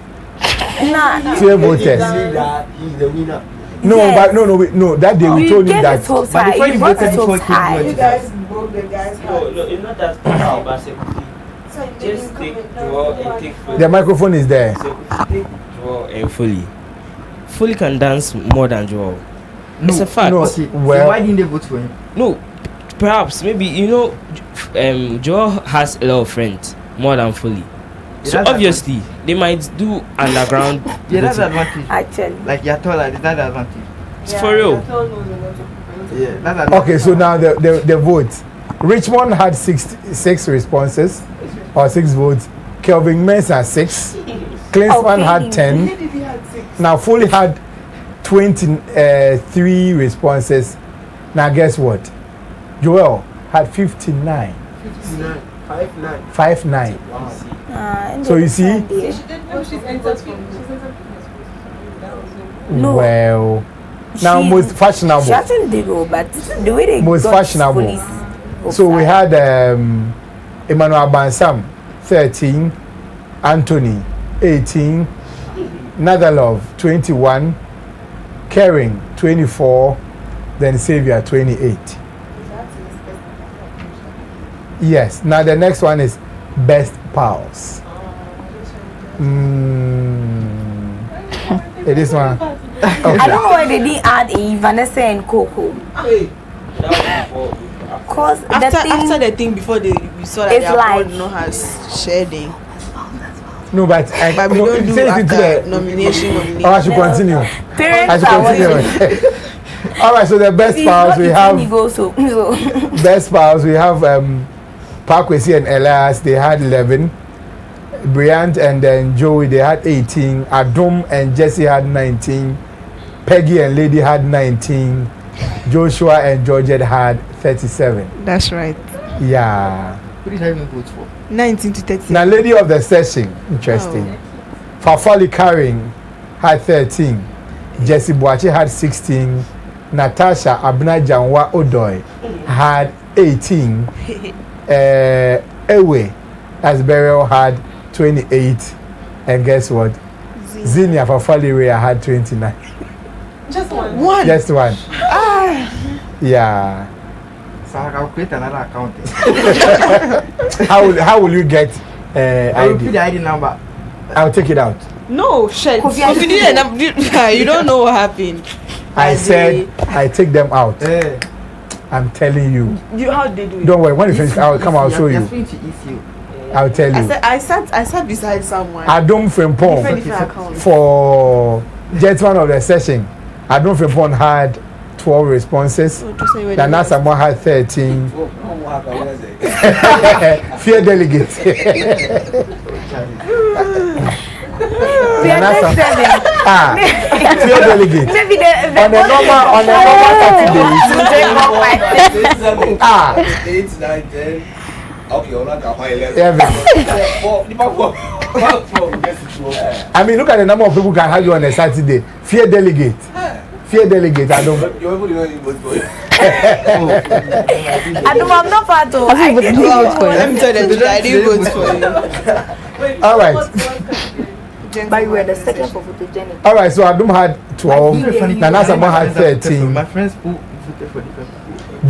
Nah. Fair voters. He's the winner. No, yes. But no. That day we told him that. But before you voted, you guys broke the guy's heart. No, it's not that personal, but just take draw and take fully. The microphone is there. Take draw and fully can dance more than Joel. No, it's a fact. No, okay. Well, so why didn't they vote for him? No, perhaps maybe Joel has a lot of friends more than fully. So obviously they might do underground. Yeah, that's advantage. Actually, like you're taller, that's advantage. It's for real. Yeah, that's advantage. Okay, so now the vote. Richmond had 6 responses or 6 votes. Kelvin Mensah 6. Klinsmann had 10. Now Foley had 23 responses. Now guess what? Joel had 59. 59. 59. 59. Wow. So you see? No. Well, now most fashionable. She actually did go, but the way they Most got fashionable. So we had Emmanuel Bansam 13, Anthony 18, Nathalov 21, Kering 24, then Xavier 28. Yes. Now the next one is best pals. It is one. Okay. I don't know why they didn't add a Vanessa and Coco. Cause after the thing before we saw that it's their like board no has sharing. No, but we don't do after nomination. Oh, I should continue. Parents are watching. All right, so the best pals we have. Best pals we have Parkwesi and Elias, they had 11. Bryant and then Joey, they had 18. Adom and Jesse had 19. Peggy and Lady had 19. Joshua and Georgette had 37. That's right. Yeah. Who did I even vote for? 19 to 30. Now, lady of the session, interesting. Oh. Fafali Karing had 13. Jessie Boache had 16. Natasha Abna Janwa Odoy had 18. Ewe, as Burial, had 28. And guess what? Zinia Fafali Rea had 29. Just one. Just one. Yeah. So I'll create another account. How will you get I will ID? put the ID number. I'll take it out. No, shit. You don't know what happened. I said I take them out. I'm telling you. How did they do it? Don't worry. When you finish, I'll come. I'll show you. I'll tell you. I sat beside someone. Adom Frimpong Different accounts. for gentleman of the session. Adom Frimpong had 12 responses. Nana Samoa had 13. Fear delegate. Fear delegate. Maybe On a normal Saturday. 8, 9, 10. Okay, I'm not going to 11. I mean, look at the number of people can have you on a Saturday. Fear delegate. Fear delegate. I don't. I'm not part of. Let me tell you, I didn't vote for you. All right. But you were the second for photogenic. All right. So Adum had 12. Nana Samoa had 13. My friends who voted for different people.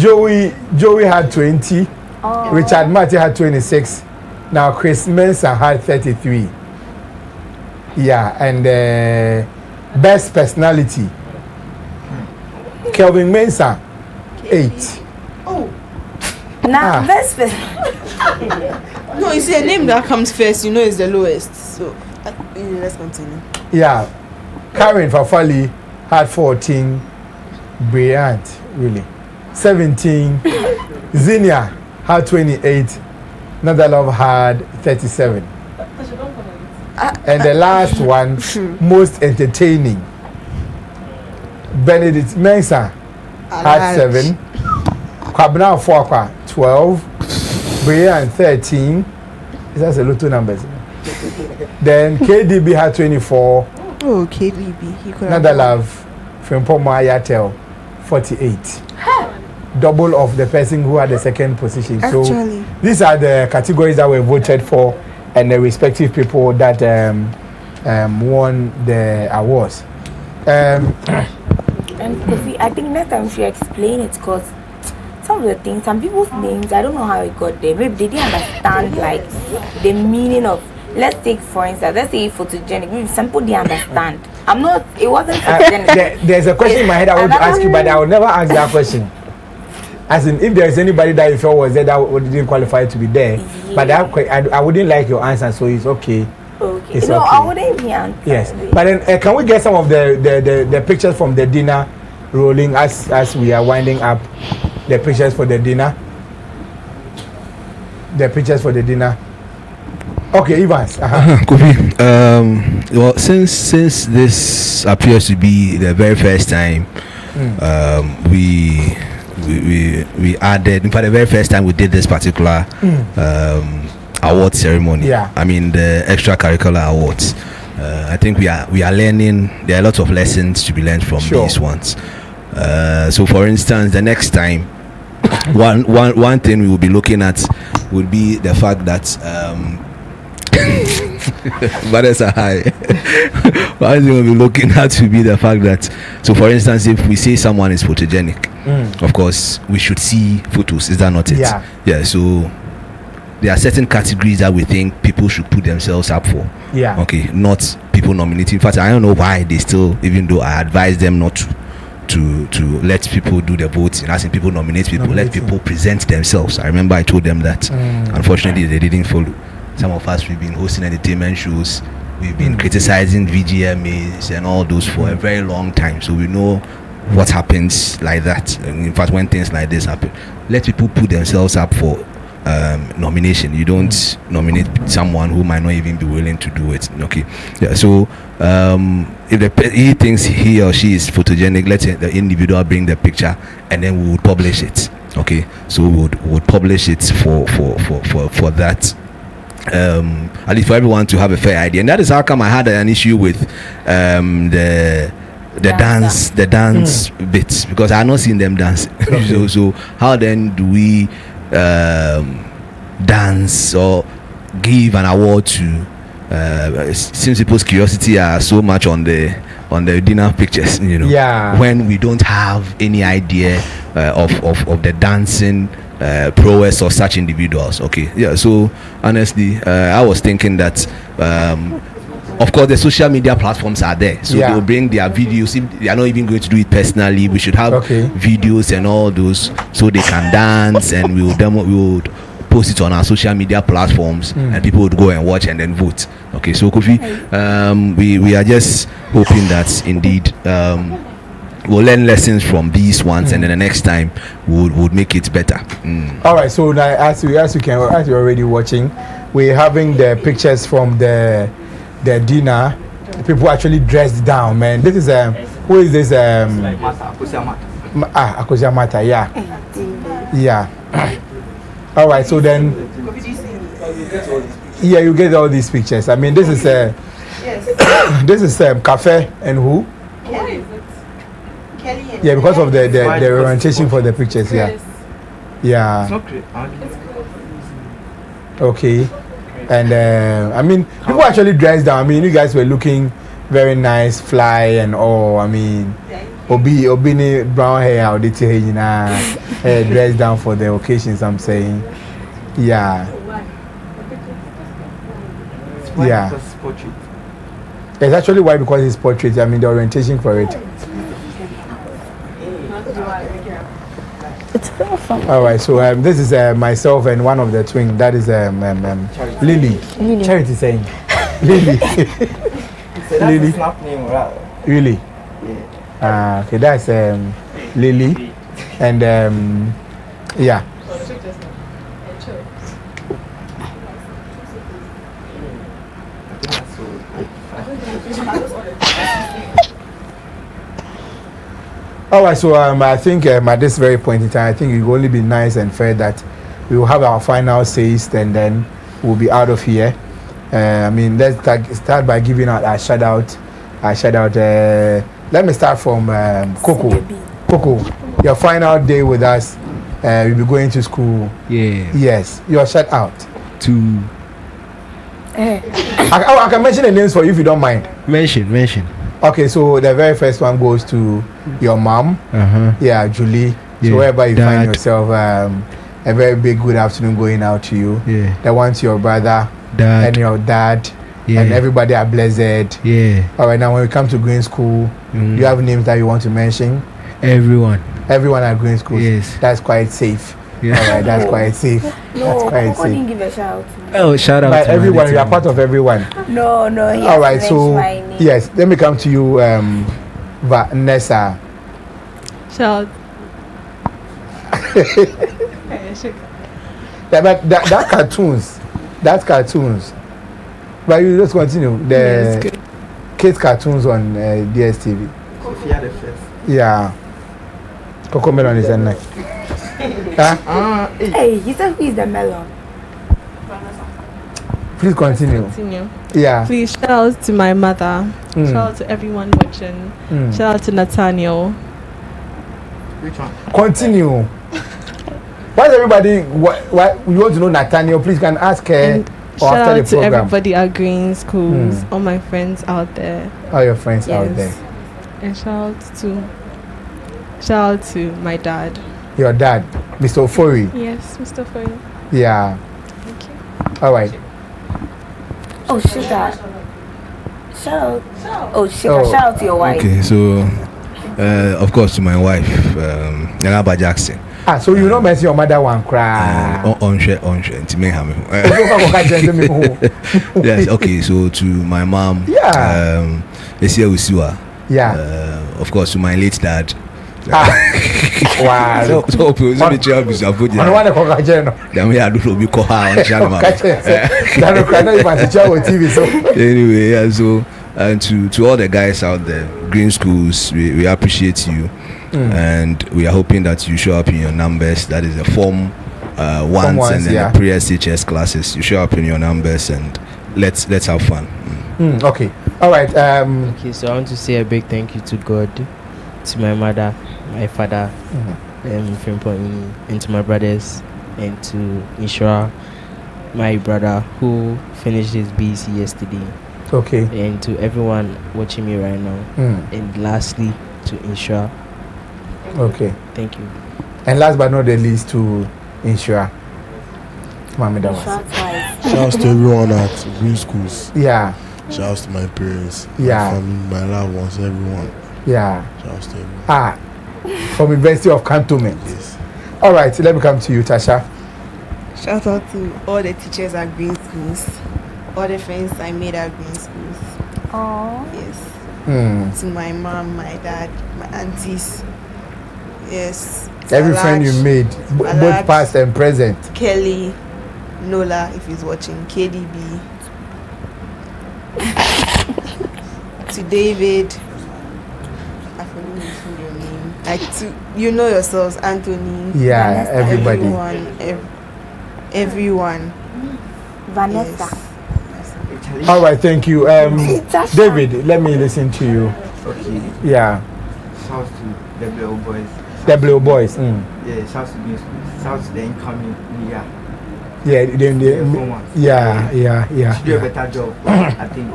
Joey had 20. Richard Marty had 26. Now Chris Mensah had 33. Yeah, and best personality. Kelvin Mensah, 8. Oh. Now, best No, you see, a name that comes first, you know, is the lowest. So, let's continue. Yeah. Karen Fafali had 14. Brilliant, really. 17. Zinia had 28. Nadalov had 37. And the last one, most entertaining. Benedict Mensah had 7. Kwabena Fwakwa 12. Brian 13. That's a lot of numbers. Then KDB had 24. Oh, KDB. Nadalov from Poma Yatel 48. Double of the person who had the second position. Actually. So these are the categories that were voted for and the respective people that won the awards. And Kofi, I think next time we should explain it because some of the things, some people's names, I don't know how it got there. Maybe they didn't understand like the meaning of. Let's take for instance, let's say photogenic. Maybe some people didn't understand. It wasn't photogenic. There's a question in my head I want to ask you, but I will never ask that question. As in, if there is anybody that you felt was there that didn't qualify to be there, but I wouldn't like your answer, so it's okay. Okay. It's no, okay. I wouldn't be answering. Yes, but then can we get some of the pictures from the dinner rolling as we are winding up? The pictures for the dinner. The pictures for the dinner. Okay, Evans. Kofi, well, since this appears to be the very first time, we added. In fact, the very first time we did this particular award ceremony. Yeah. I mean the extracurricular awards. I think we are learning. There are lots of lessons to be learned from these ones. So, for instance, the next time, one thing we will be looking at would be the fact that Brothers are high. One thing we'll be looking at will be the fact that, so for instance, if we say someone is photogenic, of course we should see photos. Is that not it? Yeah. So there are certain categories that we think people should put themselves up for. Yeah. Okay, not people nominating. In fact, I don't know why they still, even though I advise them not to let people do the voting, asking people nominate people, let people present themselves. I remember I told them that. Unfortunately, they didn't follow. Some of us, we've been hosting entertainment shows, we've been criticizing VGMAs and all those for a very long time, so we know what happens like that. And in fact, when things like this happen, let people put themselves up for nomination. You don't nominate someone who might not even be willing to do it. Okay, yeah. So if he thinks he or she is photogenic, let the individual bring the picture, and then we would publish it. Okay, so we would publish it for that. At least for everyone to have a fair idea, and that is how come I had an issue with the dance bits, because I had not seen them dance. so how then do we dance or give an award to since people's curiosity are so much on the dinner pictures, when we don't have any idea of the dancing prowess of such individuals. Okay, yeah. So honestly, I was thinking that of course the social media platforms are there, so they'll bring their videos. If they are not even going to do it personally, we should have videos and all those, so they can dance, and we would post it on our social media platforms, and people would go and watch and then vote. Okay, so Kofi, we are just hoping that indeed we'll learn lessons from these ones, and then the next time we'll make it better. All right, so now as you're already watching, we're having the pictures from the dinner. People actually dressed down, man. This is who is this? Akosia Mata, yeah. All right, so then you get all these pictures. I mean, this is this is Cafe and who? Yeah, because of the orientation for the pictures. Yeah. Okay. And I mean, people actually dressed down. I mean, you guys were looking very nice, fly and all. I mean, Obini brown hair, or dressed down for the occasions. I'm saying, yeah. It's actually white because it's portrait. I mean, the orientation for it. It's very fun. All right, so this is myself and one of the twin. That is Lily. Charity saying Lily. Lily. Really? Okay, that's Lily, and yeah. All right, so I think at this very point in time, I think it will only be nice and fair that we will have our final says, and then we'll be out of here. I mean, let's start by giving out our shout out. Let me start from Coco. Coco, your final day with us. You'll be going to school. Yeah. Yes, your shout out to. I can mention the names for you if you don't mind. Mention. Okay, so the very first one goes to your mom. Yeah, Julie. Yeah, so wherever you Dad. find yourself, a very big good afternoon going out to you. Yeah. The one to your brother, Dad. and your dad, Yeah. and everybody are blessed. Yeah. All right, now when we come to Green School, do you have names that you want to mention? Everyone at Green School. Yes. That's quite safe. Yeah. All right, that's quite safe. That's quite safe. Didn't give a shout. Oh, shout out But to everyone, you are Mandy. part of everyone. No. All right, so yes, let me come to you, Vanessa. Shout. That cartoons. That's cartoons. But you just continue. The kids cartoons on DSTV. Sophia the first. Yeah. Coco Melon is a nice. Hey, you said who is the melon? Please continue. Yeah. Please shout out to my mother. Shout out to everyone watching. Shout out to Nathaniel. Which one? Continue. Why is everybody? Why you want to know Nathaniel? Please can ask her. And or shout after out the to program. everybody at Green Schools. All my friends out there. All your friends out there. And shout out to my dad. Your dad, Mr. Ofori. Yes, Mr. Foy. Yeah. Thank you. All right. Oh, shout out. Oh, shout out to your wife. Okay, so of course to my wife, Yanaba Jackson. So you don't mention your mother one cry. Yes, okay, so to my mom, of course to my late dad. Wow. So the job is a good. I don't want to call anyway, yeah, so and to all the guys out there, Green Schools, we appreciate you. And we are hoping that you show up in your numbers. That is the form ones and then the pre-SHS classes. You show up in your numbers and let's have fun. Okay. All right. Okay, so I want to say a big thank you to God, to my mother, my father, and to my brothers, and to Inshra, my brother who finished his BC yesterday. Okay. And to everyone watching me right now. And lastly, to Inshra. Okay. Thank you. And last but not the least, to Inshra. Shouts to everyone at Green Schools. Yeah. Shouts to my parents. Yeah. My family, my loved ones, everyone. Yeah. Shouts to everyone. From University of Cantonment. Yes. All right. Let me come to you, Tasha. Shout out to all the teachers at Green Schools. All the friends I made at Green Schools. Oh. Yes. To my mom, my dad, my aunties. Yes. Every friend you made, both past and present. Kelly, Nola, if he's watching, KDB. To David. I forgot your name. You know yourselves, Anthony. Yeah, Vanessa, everybody. Everyone. Vanessa. Yes. All right, thank you. David, let me listen to you. Okay. Yeah. Shouts to the Blue Boys. The Blue Boys. Yeah, shouts to Green Schools. Shouts to the incoming media. Yeah, they yeah. Should do a better job, I think.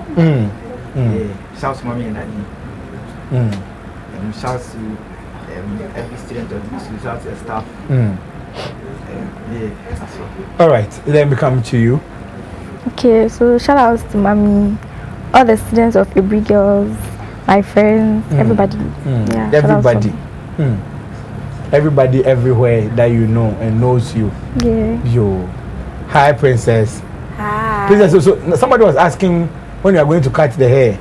Yeah, shouts to mommy and daddy. Shouts to every student of the school. Shouts to the staff. Yeah, that's all. All right, let me come to you. Okay, so shout outs to mommy, all the students of Ibri Girls, my friends, everybody. Yeah, everybody. Everybody everywhere that you know and knows you. Yeah. Yo. Hi, Princess. Hi. Princess, so somebody was asking when you are going to cut the hair.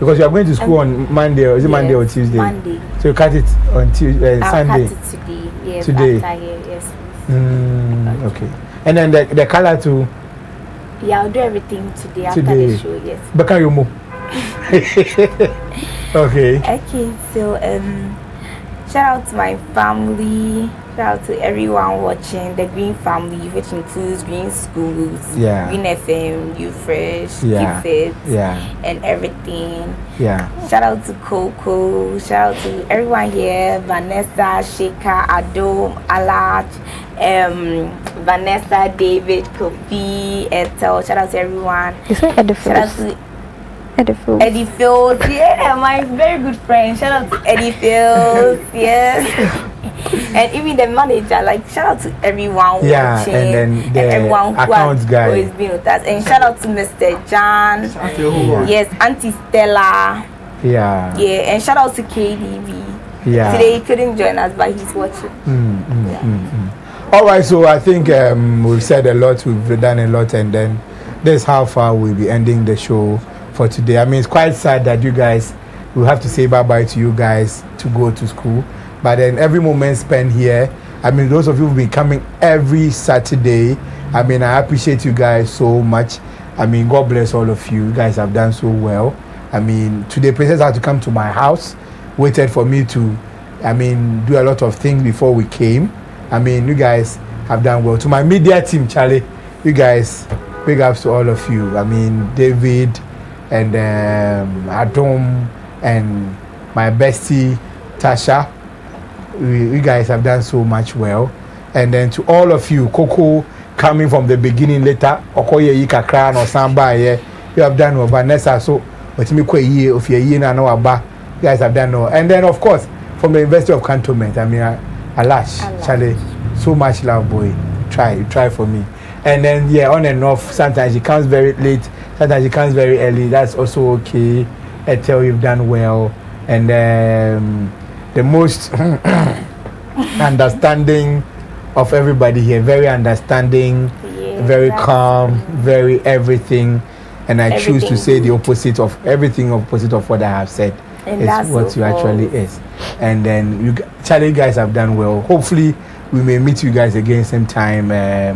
Because you are going to school on Monday, or is it Monday or Tuesday? Monday. So you cut it on Sunday. I'll cut it today. Yes, today. Yes. Okay. And then the color too. Yeah, I'll do everything today after the show. Yes. Bakayomo. Okay. Okay. So shout out to my family. Shout out to everyone watching the Green family, which includes Green Schools, Green FM, You Fresh, Keep Fit, and everything. Yeah. Shout out to Coco. Shout out to everyone here: Vanessa, Sheka, Ado, Alach, Vanessa, David, Kofi, Ethel. Shout out to everyone. Shout out to Eddie Fields, yeah, my very good friend. Shout out to Eddie Fields, yes. And even the manager, like shout out to everyone watching, and then the everyone who has guy. always been with us. And shout out to Mr. John, yes, Auntie Stella, and shout out to KDB. Today he couldn't join us, but he's watching. All right, so I think we've said a lot, we've done a lot, and then this is how far we'll be ending the show for today. I mean, it's quite sad that you guys will have to say bye-bye to you guys to go to school. But then every moment spent here, I mean, those of you who've been coming every Saturday, I mean, I appreciate you guys so much. I mean, God bless all of you. You guys have done so well. I mean, today Princess had to come to my house, waited for me to, I mean, do a lot of things before we came. I mean, you guys have done well. To my media team, Charlie, you guys, big ups to all of you. I mean, David and Adam and my bestie, Tasha. You guys have done so much well. And then to all of you, Coco, coming from the beginning later, Okoye Yika Kran or Samba, you have done well. Vanessa, so what me kwe ye of your year na no aba, you guys have done well. And then of course from the University of Cantonment, I mean Alash, Charlie, so much love, boy. Try for me. And then on and off, sometimes he comes very late, sometimes he comes very early. That's also okay. I tell you've done well. And the most understanding of everybody here, very understanding, very calm, very everything. And I choose to say the opposite of everything, opposite of what I have said. And it's what so you actually is. And then Charlie, guys have done well. Hopefully we may meet you guys again same time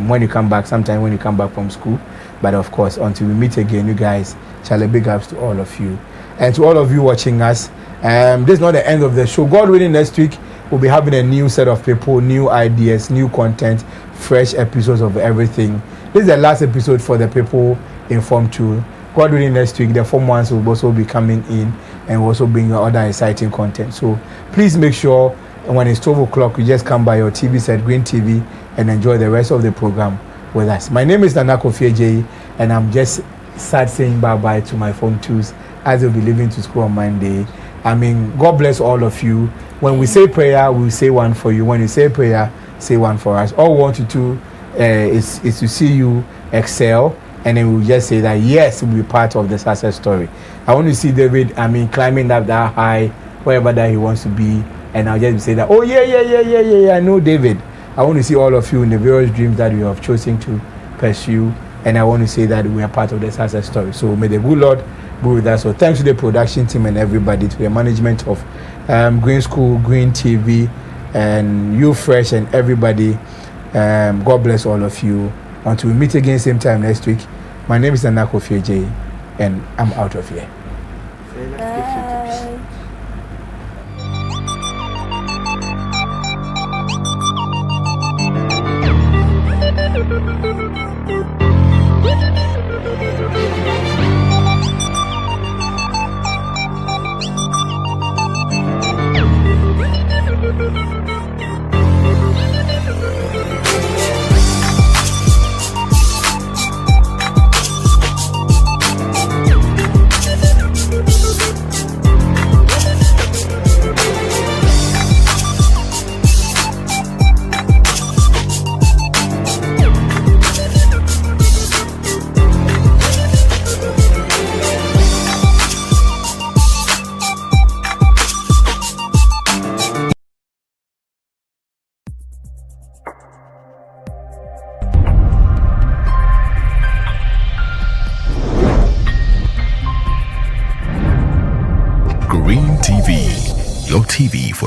when you come back, sometime when you come back from school. But of course, until we meet again, you guys, Charlie, big ups to all of you. And to all of you watching us, this is not the end of the show. God willing, next week we'll be having a new set of people, new ideas, new content, fresh episodes of everything. This is the last episode for the people in Form 2. God willing, next week the Form 1s will also be coming in and will also bring other exciting content. So please make sure when it's 12 o'clock, you just come by your TV set, Green TV, and enjoy the rest of the program with us. My name is Nanako Fieje, and I'm just sad saying bye-bye to my Form 2s as they'll be leaving to school on Monday. I mean, God bless all of you. When we say prayer, we'll say one for you. When you say prayer, say one for us. All we want to do is to see you excel, and then we'll just say that, yes, we'll be part of the success story. I want to see David, climbing up that high, wherever that he wants to be, and I'll just say that, oh, yeah, I know David. I want to see all of you in the various dreams that you have chosen to pursue, and I want to say that we are part of the success story. So may the good Lord be with us. So thanks to the production team and everybody, to the management of Green School, Green TV, and you Fresh and everybody. God bless all of you. Until we meet again same time next week. My name is Nanako Fieje, and I'm out of here. Green TV, your TV for